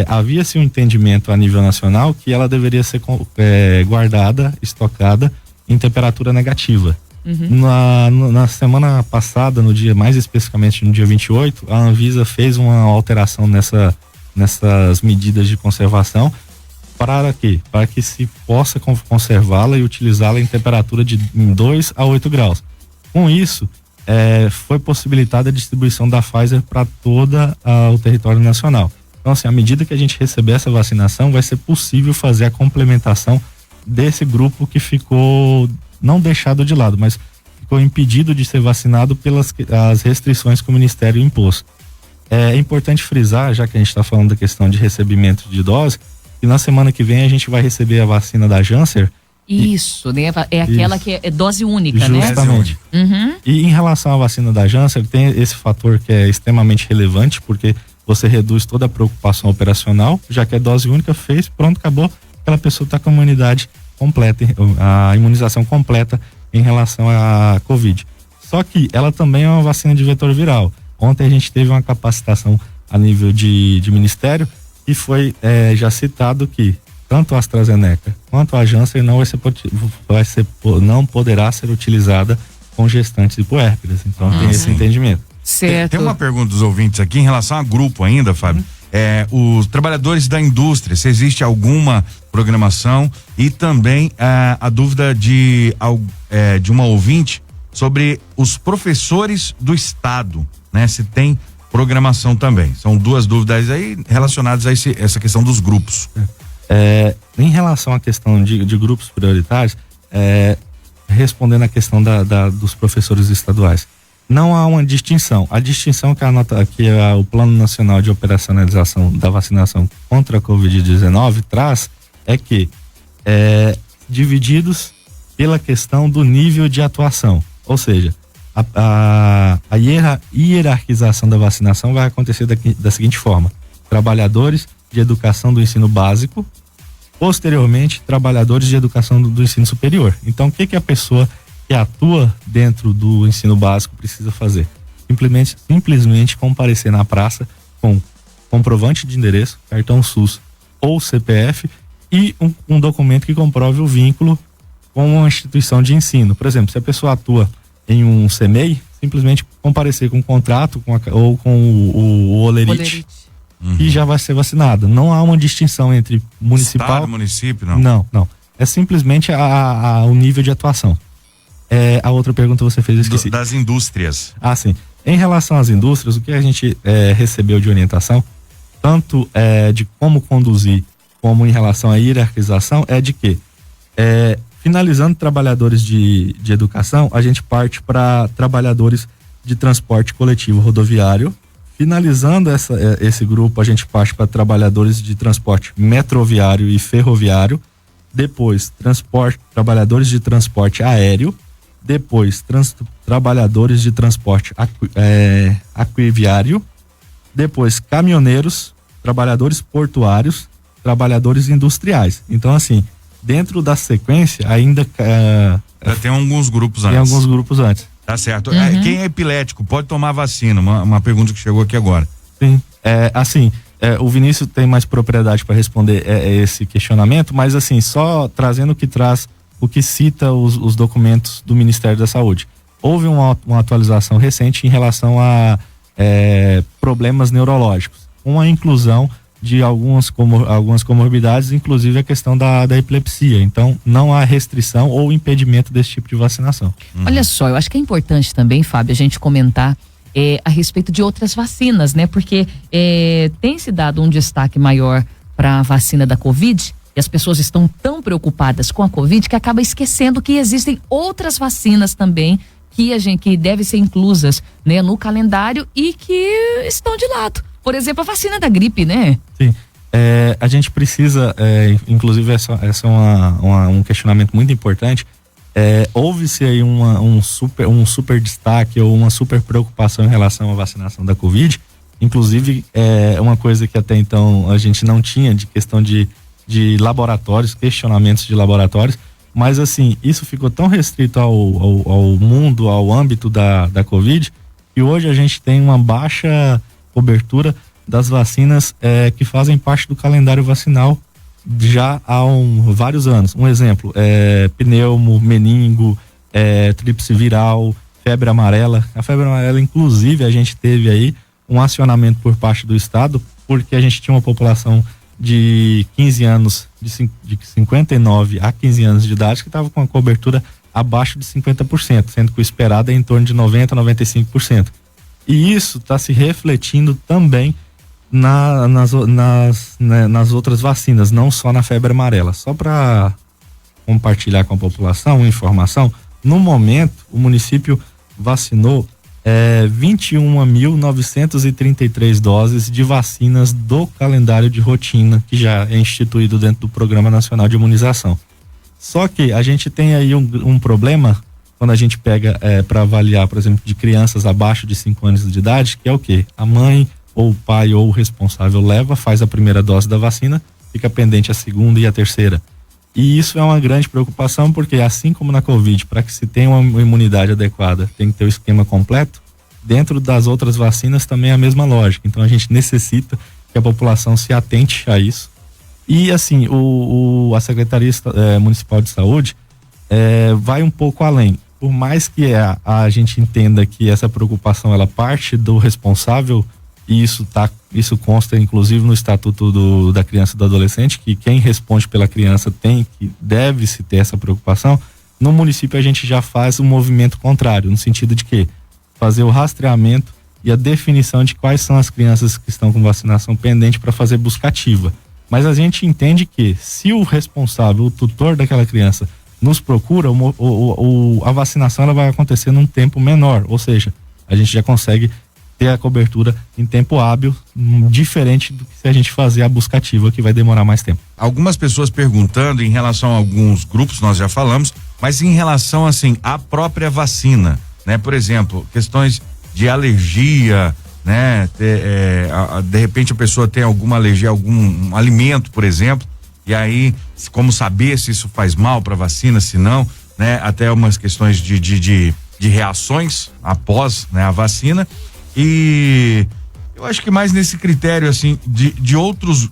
Havia-se um entendimento a nível nacional que ela deveria ser guardada, estocada em temperatura negativa. Na semana passada, mais especificamente no dia 28, a Anvisa fez uma alteração nessas medidas de conservação. Para quê? Para que se possa conservá-la e utilizá-la em temperatura de 2 a 8 graus. Com isso, foi possibilitada a distribuição da Pfizer para todo o território nacional. Então, assim, à medida que a gente receber essa vacinação, vai ser possível fazer a complementação desse grupo que ficou não deixado de lado, mas ficou impedido de ser vacinado pelas as restrições que o Ministério impôs. É importante frisar, já que a gente está falando da questão de recebimento de dose, que na semana que vem a gente vai receber a vacina da Janssen. Isso, né? É aquela que é dose única, justamente, né? E em relação à vacina da Janssen, tem esse fator que é extremamente relevante, porque você reduz toda a preocupação operacional, já que é dose única, fez, pronto, acabou, aquela pessoa está com a imunidade completa, a imunização completa em relação à Covid. Só que ela também é uma vacina de vetor viral. Ontem a gente teve uma capacitação a nível de ministério e foi já citado que tanto a AstraZeneca quanto a Janssen não poderá ser utilizada com gestantes e puérperas. Então tem esse entendimento. Certo. Tem uma pergunta dos ouvintes aqui em relação a grupo ainda, Fábio. Os trabalhadores da indústria, se existe alguma programação, e também a dúvida de uma ouvinte sobre os professores do estado, né? Se tem programação também. São 2 dúvidas aí relacionadas a essa questão dos grupos. Em relação à questão de grupos prioritários, respondendo à questão dos professores estaduais, não há uma distinção. A distinção que o Plano Nacional de Operacionalização da Vacinação contra a Covid-19 traz é que divididos pela questão do nível de atuação. Ou seja, a hierarquização da vacinação vai acontecer da seguinte forma: trabalhadores de educação do ensino básico, posteriormente trabalhadores de educação do ensino superior. Então, o que a pessoa que atua dentro do ensino básico precisa fazer? Simplesmente comparecer na praça com comprovante de endereço, cartão SUS ou CPF e um documento que comprove o vínculo com uma instituição de ensino. Por exemplo, se a pessoa atua em um CMEI, simplesmente comparecer com um contrato ou com o olerite. E já vai ser vacinado. Não há uma distinção entre municipal... Estado, município, não? Não. é simplesmente o nível de atuação. A outra pergunta você fez, eu esqueci. Das indústrias. Ah, sim. Em relação às indústrias, o que a gente recebeu de orientação, tanto de como conduzir, como em relação à hierarquização, é de que, finalizando trabalhadores de educação, a gente parte para trabalhadores de transporte coletivo rodoviário. Finalizando esse grupo, a gente parte para trabalhadores de transporte metroviário e ferroviário. Depois, trabalhadores de transporte aéreo. Depois, trabalhadores de transporte aquaviário. Depois, caminhoneiros, trabalhadores portuários, trabalhadores industriais. Então, assim, dentro da sequência, ainda tem alguns grupos antes. Tem alguns grupos antes. Tá certo. Quem é epilético pode tomar vacina? Uma pergunta que chegou aqui agora. Sim. O Vinícius tem mais propriedade para responder esse questionamento, mas assim, só trazendo o que cita os documentos do Ministério da Saúde. Houve uma atualização recente em relação a problemas neurológicos, com a inclusão de algumas comorbidades, inclusive a questão da epilepsia. Então, não há restrição ou impedimento desse tipo de vacinação. Olha só, eu acho que é importante também, Fábio, a gente comentar a respeito de outras vacinas, né? Porque tem se dado um destaque maior para a vacina da Covid e as pessoas estão tão preocupadas com a Covid que acaba esquecendo que existem outras vacinas também que devem ser inclusas, né, no calendário e que estão de lado. Por exemplo, a vacina da gripe, né? Sim. A gente precisa, inclusive essa é um questionamento muito importante. Houve-se aí um super destaque ou uma super preocupação em relação à vacinação da Covid. Inclusive, uma coisa que até então a gente não tinha de questão de laboratórios, questionamentos de laboratórios. Mas assim, isso ficou tão restrito ao mundo, ao âmbito da Covid, que hoje a gente tem uma baixa cobertura das vacinas que fazem parte do calendário vacinal já há vários anos. Um exemplo, pneumo, meningo, tríplice viral, febre amarela. A febre amarela, inclusive, a gente teve aí um acionamento por parte do Estado, porque a gente tinha uma população de 15 anos, de 59 a 15 anos de idade, que estava com a cobertura abaixo de 50%, sendo que o esperado é em torno de 90% a 95%. E isso está se refletindo também nas outras vacinas, não só na febre amarela. Só para compartilhar com a população uma informação, no momento o município vacinou 21.933 doses de vacinas do calendário de rotina que já é instituído dentro do Programa Nacional de Imunização. Só que a gente tem aí um problema quando a gente pega para avaliar, por exemplo, de crianças abaixo de 5 anos de idade, que é o quê? A mãe ou o pai ou o responsável faz a primeira dose da vacina, fica pendente a segunda e a terceira. E isso é uma grande preocupação, porque assim como na Covid, para que se tenha uma imunidade adequada, tem que ter o esquema completo. Dentro das outras vacinas também é a mesma lógica. Então a gente necessita que a população se atente a isso. E assim, a Secretaria Municipal de Saúde vai um pouco além. Por mais que a gente entenda que essa preocupação ela parte do responsável, e isso consta inclusive no Estatuto da Criança e do Adolescente, que quem responde pela criança deve-se ter essa preocupação. No município a gente já faz um movimento contrário, no sentido de que fazer o rastreamento e a definição de quais são as crianças que estão com vacinação pendente para fazer busca ativa. Mas a gente entende que se o responsável, o tutor daquela criança nos procura, a vacinação ela vai acontecer num tempo menor, ou seja, a gente já consegue ter a cobertura em tempo hábil, diferente do que se a gente fazer a busca ativa, que vai demorar mais tempo. Algumas pessoas perguntando em relação a alguns grupos, nós já falamos, mas em relação assim à própria vacina, né? Por exemplo, questões de alergia, né? De repente a pessoa tem alguma alergia a algum alimento, por exemplo, e aí como saber se isso faz mal para a vacina, se não, né? Até umas questões de reações após, né, a vacina. E eu acho que mais nesse critério assim de outros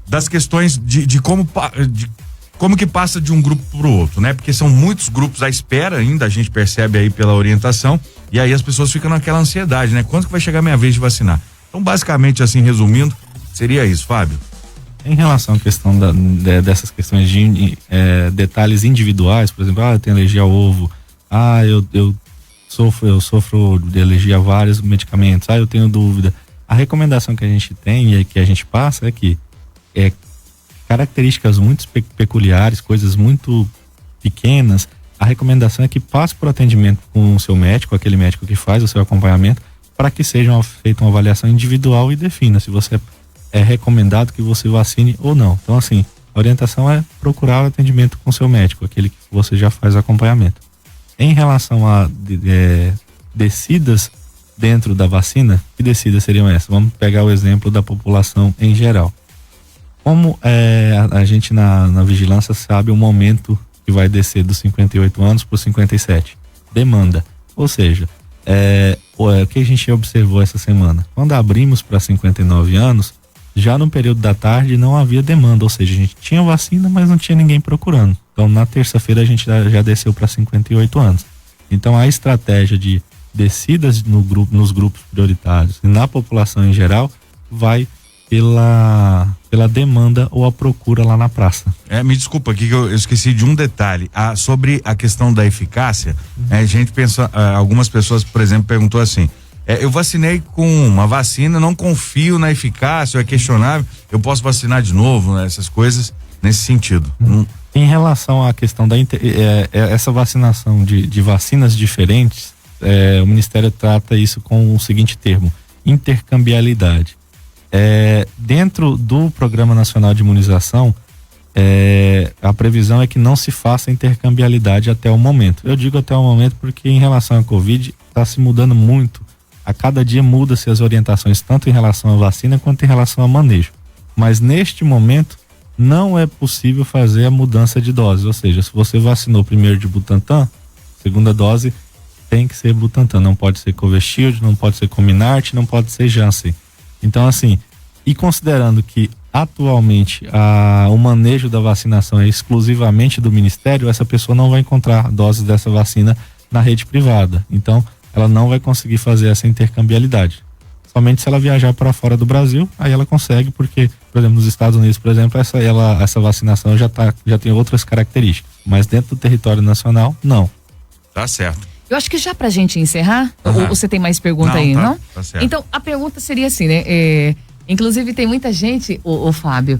das questões de como que passa de um grupo para o outro, né? Porque são muitos grupos à espera ainda, a gente percebe aí pela orientação, e aí as pessoas ficam naquela ansiedade, né? Quando que vai chegar a minha vez de vacinar? Então, basicamente, assim, resumindo, seria isso, Fábio. Em relação à questão dessas questões de detalhes individuais, por exemplo, eu tenho alergia ao ovo, eu sofro de alergia a vários medicamentos, eu tenho dúvida. A recomendação que a gente tem e que a gente passa é que características muito peculiares, coisas muito pequenas, a recomendação é que passe por atendimento com o seu médico, aquele médico que faz o seu acompanhamento, para que seja feita uma avaliação individual e defina se você é recomendado que você vacine ou não. Então, assim, a orientação é procurar o atendimento com o seu médico, aquele que você já faz acompanhamento. Em relação a descidas dentro da vacina, que descidas seriam essas? Vamos pegar o exemplo da população em geral. Como a gente na vigilância sabe o momento que vai descer dos 58 anos para os 57? Demanda. Ou seja, o que a gente observou essa semana? Quando abrimos para 59 anos, já no período da tarde não havia demanda, ou seja, a gente tinha vacina, mas não tinha ninguém procurando. Então, na terça-feira a gente já desceu para 58 anos. Então, a estratégia de descidas nos grupos prioritários e na população em geral vai pela demanda ou a procura lá na praça. Me desculpa aqui que eu esqueci de um detalhe. Sobre a questão da eficácia, a gente pensa, algumas pessoas, por exemplo, perguntou assim, eu vacinei com uma vacina, não confio na eficácia, é questionável, eu posso vacinar de novo, né? Essas coisas nesse sentido. Em relação à questão essa vacinação de vacinas diferentes, o Ministério trata isso com o seguinte termo: intercambiabilidade. Dentro do Programa Nacional de Imunização, a previsão é que não se faça intercambiabilidade até o momento. Eu digo até o momento porque em relação à Covid está se mudando muito. A cada dia muda-se as orientações, tanto em relação à vacina quanto em relação ao manejo. Mas neste momento não é possível fazer a mudança de dose. Ou seja, se você vacinou primeiro de Butantan, segunda dose tem que ser Butantan. Não pode ser Covishield, não pode ser Comirnaty, não pode ser Janssen. Então, assim, e considerando que atualmente o manejo da vacinação é exclusivamente do Ministério, essa pessoa não vai encontrar doses dessa vacina na rede privada. Então, ela não vai conseguir fazer essa intercambiabilidade. Somente se ela viajar para fora do Brasil, aí ela consegue, porque, por exemplo, nos Estados Unidos, por exemplo, essa vacinação já tem outras características. Mas dentro do território nacional, não. Tá certo. Eu acho que já pra gente encerrar, ou você tem mais pergunta aí, não? Tá certo. Então, a pergunta seria assim, né? Inclusive, tem muita gente, o Fábio,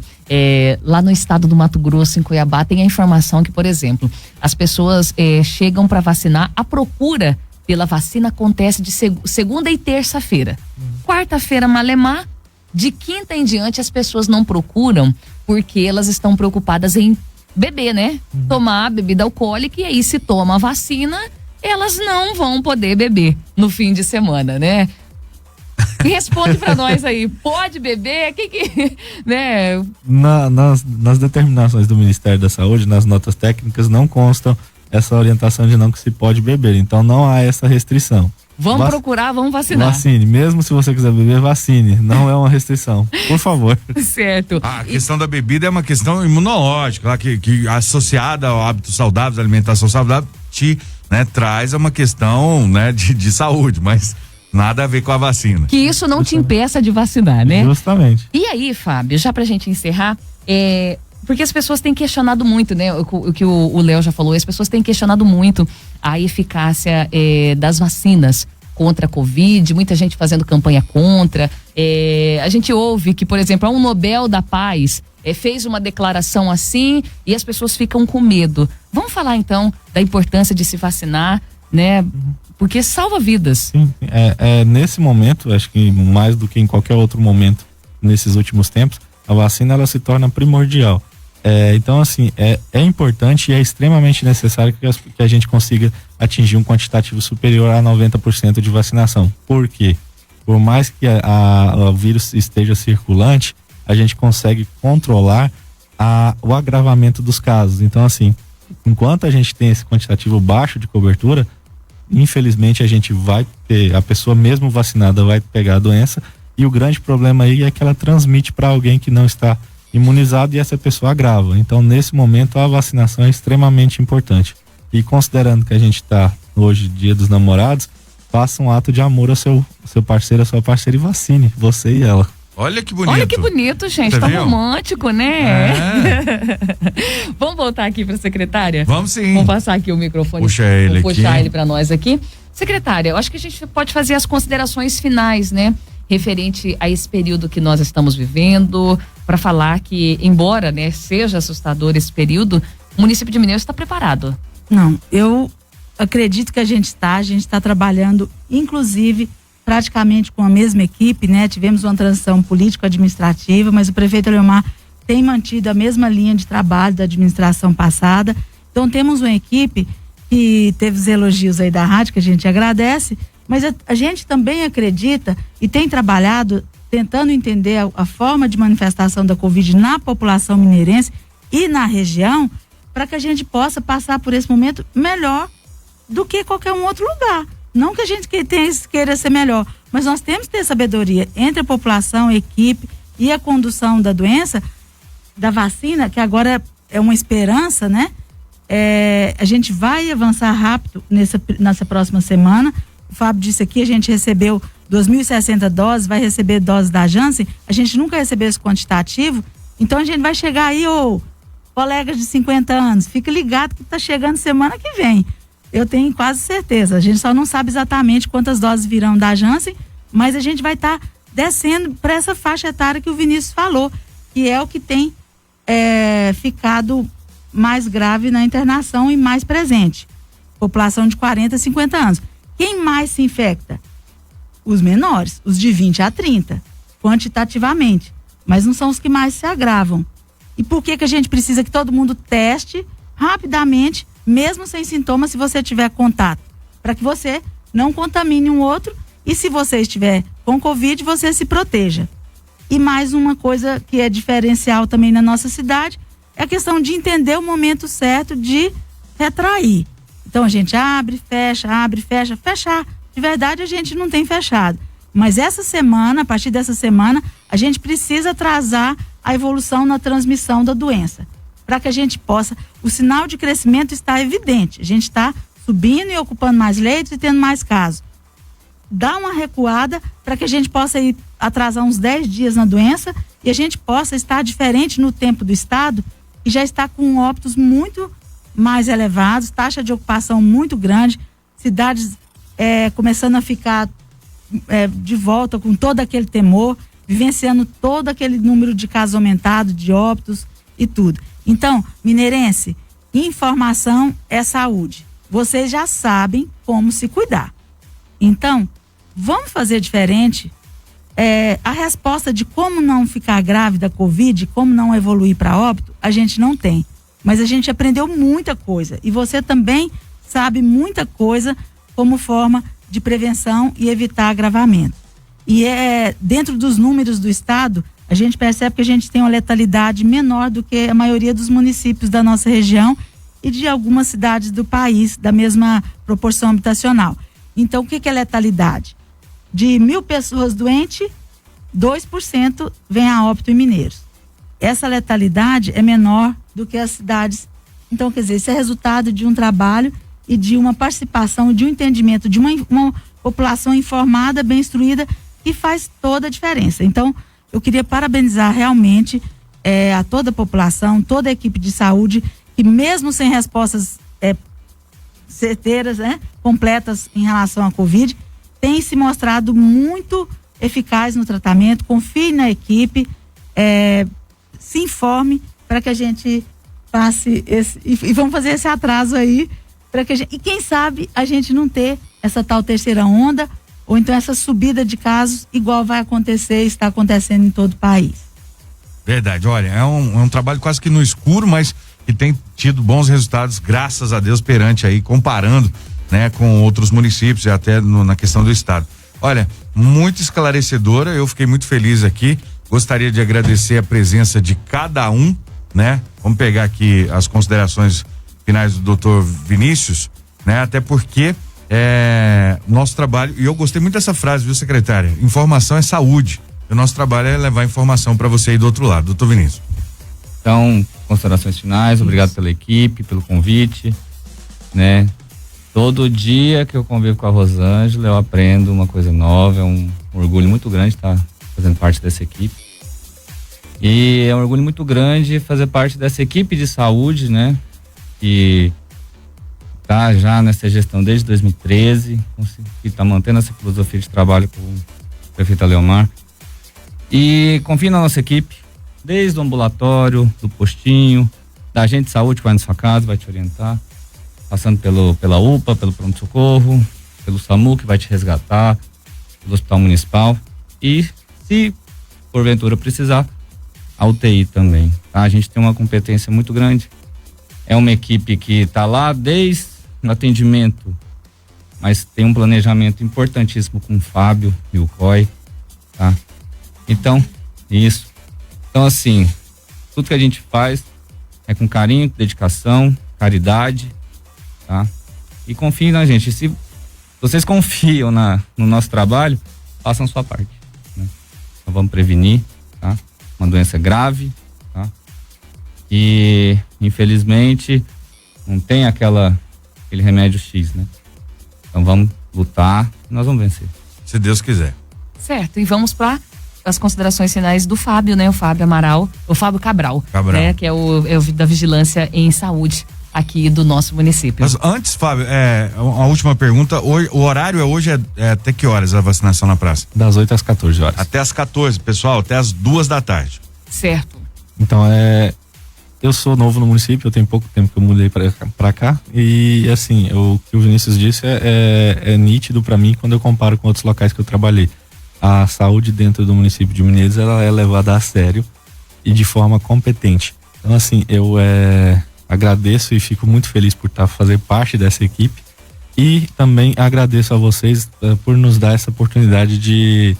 lá no estado do Mato Grosso, em Cuiabá, tem a informação que, por exemplo, as pessoas chegam para vacinar, a procura pela vacina acontece de segunda e terça-feira. Quarta-feira, malemar, de quinta em diante as pessoas não procuram porque elas estão preocupadas em beber, né? Tomar bebida alcoólica, e aí se toma a vacina, elas não vão poder beber no fim de semana, né? Responde pra nós aí, pode beber? Né? Nas determinações do Ministério da Saúde, nas notas técnicas, não constam essa orientação de não que se pode beber, então não há essa restrição. Vamos procurar, vamos vacinar. Vacine, mesmo se você quiser beber, vacine, não é uma restrição, por favor. Certo. A questão da bebida é uma questão imunológica, lá que associada ao hábito saudável, à alimentação saudável, traz uma questão, de saúde, mas nada a ver com a vacina. Que isso não te impeça de vacinar, né? Justamente. E aí, Fábio, já pra gente encerrar, porque as pessoas têm questionado muito, né? O que o Léo já falou, as pessoas têm questionado muito a eficácia das vacinas contra a Covid, muita gente fazendo campanha contra. A gente ouve que, por exemplo, um Nobel da Paz fez uma declaração assim e as pessoas ficam com medo. Vamos falar então da importância de se vacinar, né? Porque salva vidas. Sim, nesse momento, acho que mais do que em qualquer outro momento nesses últimos tempos, a vacina ela se torna primordial. Então, assim, é importante e é extremamente necessário que a gente consiga atingir um quantitativo superior a 90% de vacinação. Por quê? Por mais que o vírus esteja circulante, a gente consegue controlar o agravamento dos casos. Então, assim, enquanto a gente tem esse quantitativo baixo de cobertura, infelizmente a gente vai ter, a pessoa mesmo vacinada vai pegar a doença, e o grande problema aí é que ela transmite para alguém que não está imunizado e essa pessoa agrava. Então, nesse momento, a vacinação é extremamente importante. E considerando que a gente está hoje, Dia dos Namorados, faça um ato de amor ao seu parceiro, a sua parceira, e vacine, você e ela. Olha que bonito. Olha que bonito, gente. Você Tá viu? romântico, né? Vamos voltar aqui para a secretária? Vamos sim. Vamos passar aqui o microfone. Puxa ele Vou puxar aqui. ele para nós aqui. Secretária, eu acho que a gente pode fazer as considerações finais, né? Referente a esse período que nós estamos vivendo, para falar que, embora, né, seja assustador esse período, o município de Mineiros está preparado. Não, eu acredito que a gente está trabalhando, inclusive, praticamente com a mesma equipe, né? Tivemos uma transição político-administrativa, mas o prefeito Leomar tem mantido a mesma linha de trabalho da administração passada. Então temos uma equipe que teve os elogios aí da rádio, que a gente agradece, mas a gente também acredita e tem trabalhado tentando entender a forma de manifestação da Covid na população mineirense e na região, para que a gente possa passar por esse momento melhor do que qualquer um outro lugar. Não que a gente queira ser melhor, mas nós temos que ter sabedoria entre a população, a equipe e a condução da doença, da vacina, que agora é uma esperança, né? A gente vai avançar rápido nessa próxima semana. O Fábio disse aqui, a gente recebeu 2.060 doses, vai receber doses da Janssen. A gente nunca recebeu esse quantitativo, então a gente vai chegar aí, colegas de 50 anos, fica ligado que está chegando semana que vem. Eu tenho quase certeza. A gente só não sabe exatamente quantas doses virão da Janssen, mas a gente vai estar descendo para essa faixa etária que o Vinícius falou, que é o que tem ficado mais grave na internação e mais presente. População de 40 a 50 anos. Quem mais se infecta? Os menores, os de 20 a 30, quantitativamente. Mas não são os que mais se agravam. E por que a gente precisa que todo mundo teste rapidamente, mesmo sem sintomas, se você tiver contato? Para que você não contamine um outro e, se você estiver com Covid, você se proteja. E mais uma coisa que é diferencial também na nossa cidade é a questão de entender o momento certo de retrair. Então a gente abre, fecha. Fechar, de verdade, a gente não tem fechado. Mas essa semana, a partir dessa semana, a gente precisa atrasar a evolução na transmissão da doença, para que a gente possa, o sinal de crescimento está evidente, a gente está subindo e ocupando mais leitos e tendo mais casos. Dá uma recuada para que a gente possa ir atrasar uns 10 dias na doença e a gente possa estar diferente no tempo do estado, que já está com óbitos muito mais elevados, taxa de ocupação muito grande, cidades começando a ficar de volta com todo aquele temor, vivenciando todo aquele número de casos aumentados, de óbitos e tudo. Então, mineirense, informação é saúde. Vocês já sabem como se cuidar. Então, vamos fazer diferente. A resposta de como não ficar grave da Covid, como não evoluir para óbito, a gente não tem. Mas a gente aprendeu muita coisa. E você também sabe muita coisa como forma de prevenção e evitar agravamento. E dentro dos números do estado, a gente percebe que a gente tem uma letalidade menor do que a maioria dos municípios da nossa região e de algumas cidades do país, da mesma proporção habitacional. Então, o que é letalidade? De 1.000 pessoas doentes, 2% vem a óbito em Mineiros. Essa letalidade é menor do que as cidades. Então, quer dizer, isso é resultado de um trabalho e de uma participação, de um entendimento, de uma população informada, bem instruída, que faz toda a diferença. Então, eu queria parabenizar realmente a toda a população, toda a equipe de saúde, que mesmo sem respostas certeiras, completas em relação à Covid, tem se mostrado muito eficaz no tratamento. Confie na equipe, se informe para que a gente passe e vamos fazer esse atraso aí, para que e quem sabe a gente não ter essa tal terceira onda, ou então essa subida de casos igual vai acontecer e está acontecendo em todo o país. Verdade, olha, é um trabalho quase que no escuro, mas que tem tido bons resultados, graças a Deus, perante aí, comparando, né, com outros municípios e até na questão do estado. Olha, muito esclarecedora, eu fiquei muito feliz aqui, gostaria de agradecer a presença de cada um, né? Vamos pegar aqui as considerações finais do Dr. Vinícius, né? Até porque nosso trabalho, e eu gostei muito dessa frase, viu, secretária? Informação é saúde. O nosso trabalho é levar informação para você aí do outro lado. Doutor Vinícius. Então, considerações finais, obrigado pela equipe, pelo convite, né? Todo dia que eu convivo com a Rosângela, eu aprendo uma coisa nova, é um orgulho muito grande estar fazendo parte dessa equipe. E é um orgulho muito grande fazer parte dessa equipe de saúde, né? Que tá já nessa gestão desde 2013, que tá mantendo essa filosofia de trabalho com o prefeito Aleomar. E confie na nossa equipe, desde o ambulatório, do postinho, da agente de saúde que vai na sua casa, vai te orientar, passando pela UPA, pelo pronto-socorro, pelo SAMU que vai te resgatar, pelo Hospital Municipal e, se porventura precisar, a UTI também, tá? A gente tem uma competência muito grande, é uma equipe que está lá desde o atendimento, mas tem um planejamento importantíssimo com o Fábio e o COI, tá? Então, isso. Então, assim, tudo que a gente faz é com carinho, dedicação, caridade, tá? E confiem na gente. Se vocês confiam no nosso trabalho, façam sua parte, né? Então, vamos prevenir, tá? Uma doença grave, tá? E, infelizmente, não tem aquele remédio X, né? Então, vamos lutar e nós vamos vencer. Se Deus quiser. Certo, e vamos para as considerações finais do Fábio, né? O Fábio Cabral, né? Que é o da Vigilância em Saúde aqui do nosso município. Mas antes, Fábio, a última pergunta, o horário hoje é até que horas a vacinação na praça? Das 8 às 14 horas. Até às 14, pessoal, até às 2 da tarde. Certo. Então, eu sou novo no município, eu tenho pouco tempo que eu mudei pra cá e, assim, o que o Vinícius disse é nítido pra mim quando eu comparo com outros locais que eu trabalhei. A saúde dentro do município de Mineiros, ela é levada a sério e de forma competente. Então, assim, eu agradeço e fico muito feliz por fazer parte dessa equipe e também agradeço a vocês por nos dar essa oportunidade de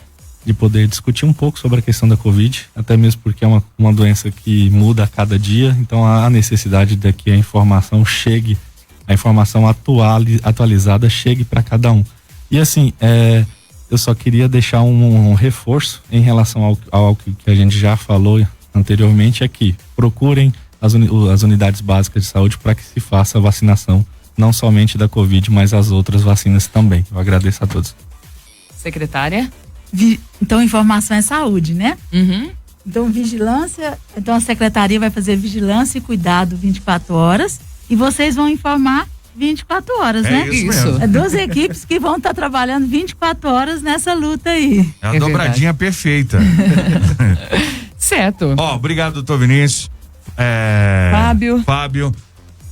poder discutir um pouco sobre a questão da Covid, até mesmo porque é uma doença que muda a cada dia, então há a necessidade de que a informação chegue, a informação atualizada chegue para cada um. E assim, eu só queria deixar um reforço em relação ao que a gente já falou anteriormente, é que procurem as unidades básicas de saúde para que se faça a vacinação, não somente da Covid, mas as outras vacinas também. Eu agradeço a todos. Secretária? Então, informação é saúde, né? Uhum. Então, então a secretaria vai fazer vigilância e cuidado 24 horas e vocês vão informar 24 horas, né? Isso. É 2 equipes que vão estar trabalhando 24 horas nessa luta aí. É a dobradinha perfeita. Certo. Obrigado, doutor Vinícius. Fábio,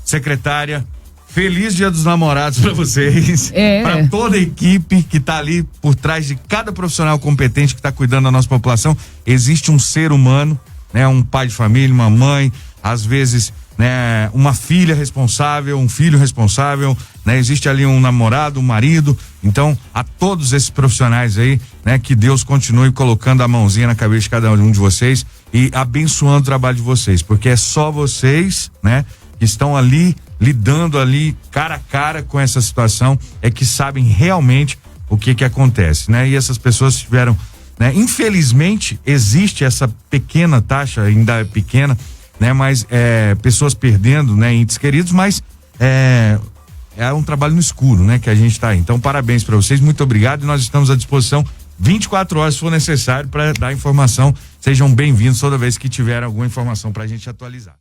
secretária. Feliz Dia dos Namorados para vocês, para toda a equipe que tá ali por trás de cada profissional competente que tá cuidando da nossa população. Existe um ser humano, né? Um pai de família, uma mãe, às vezes, né? Uma filha responsável, um filho responsável, né? Existe ali um namorado, um marido. Então, a todos esses profissionais aí, né? Que Deus continue colocando a mãozinha na cabeça de cada um de vocês e abençoando o trabalho de vocês, porque é só vocês, né? Que estão ali, lidando ali cara a cara com essa situação, é que sabem realmente o que acontece, né? E essas pessoas tiveram, né? Infelizmente, existe essa pequena taxa, ainda é pequena, né? Mas pessoas perdendo, né? Entes queridos, mas é um trabalho no escuro, né? Que a gente tá aí. Então, parabéns para vocês, muito obrigado, e nós estamos à disposição 24 horas se for necessário para dar informação. Sejam bem-vindos toda vez que tiver alguma informação pra gente atualizar.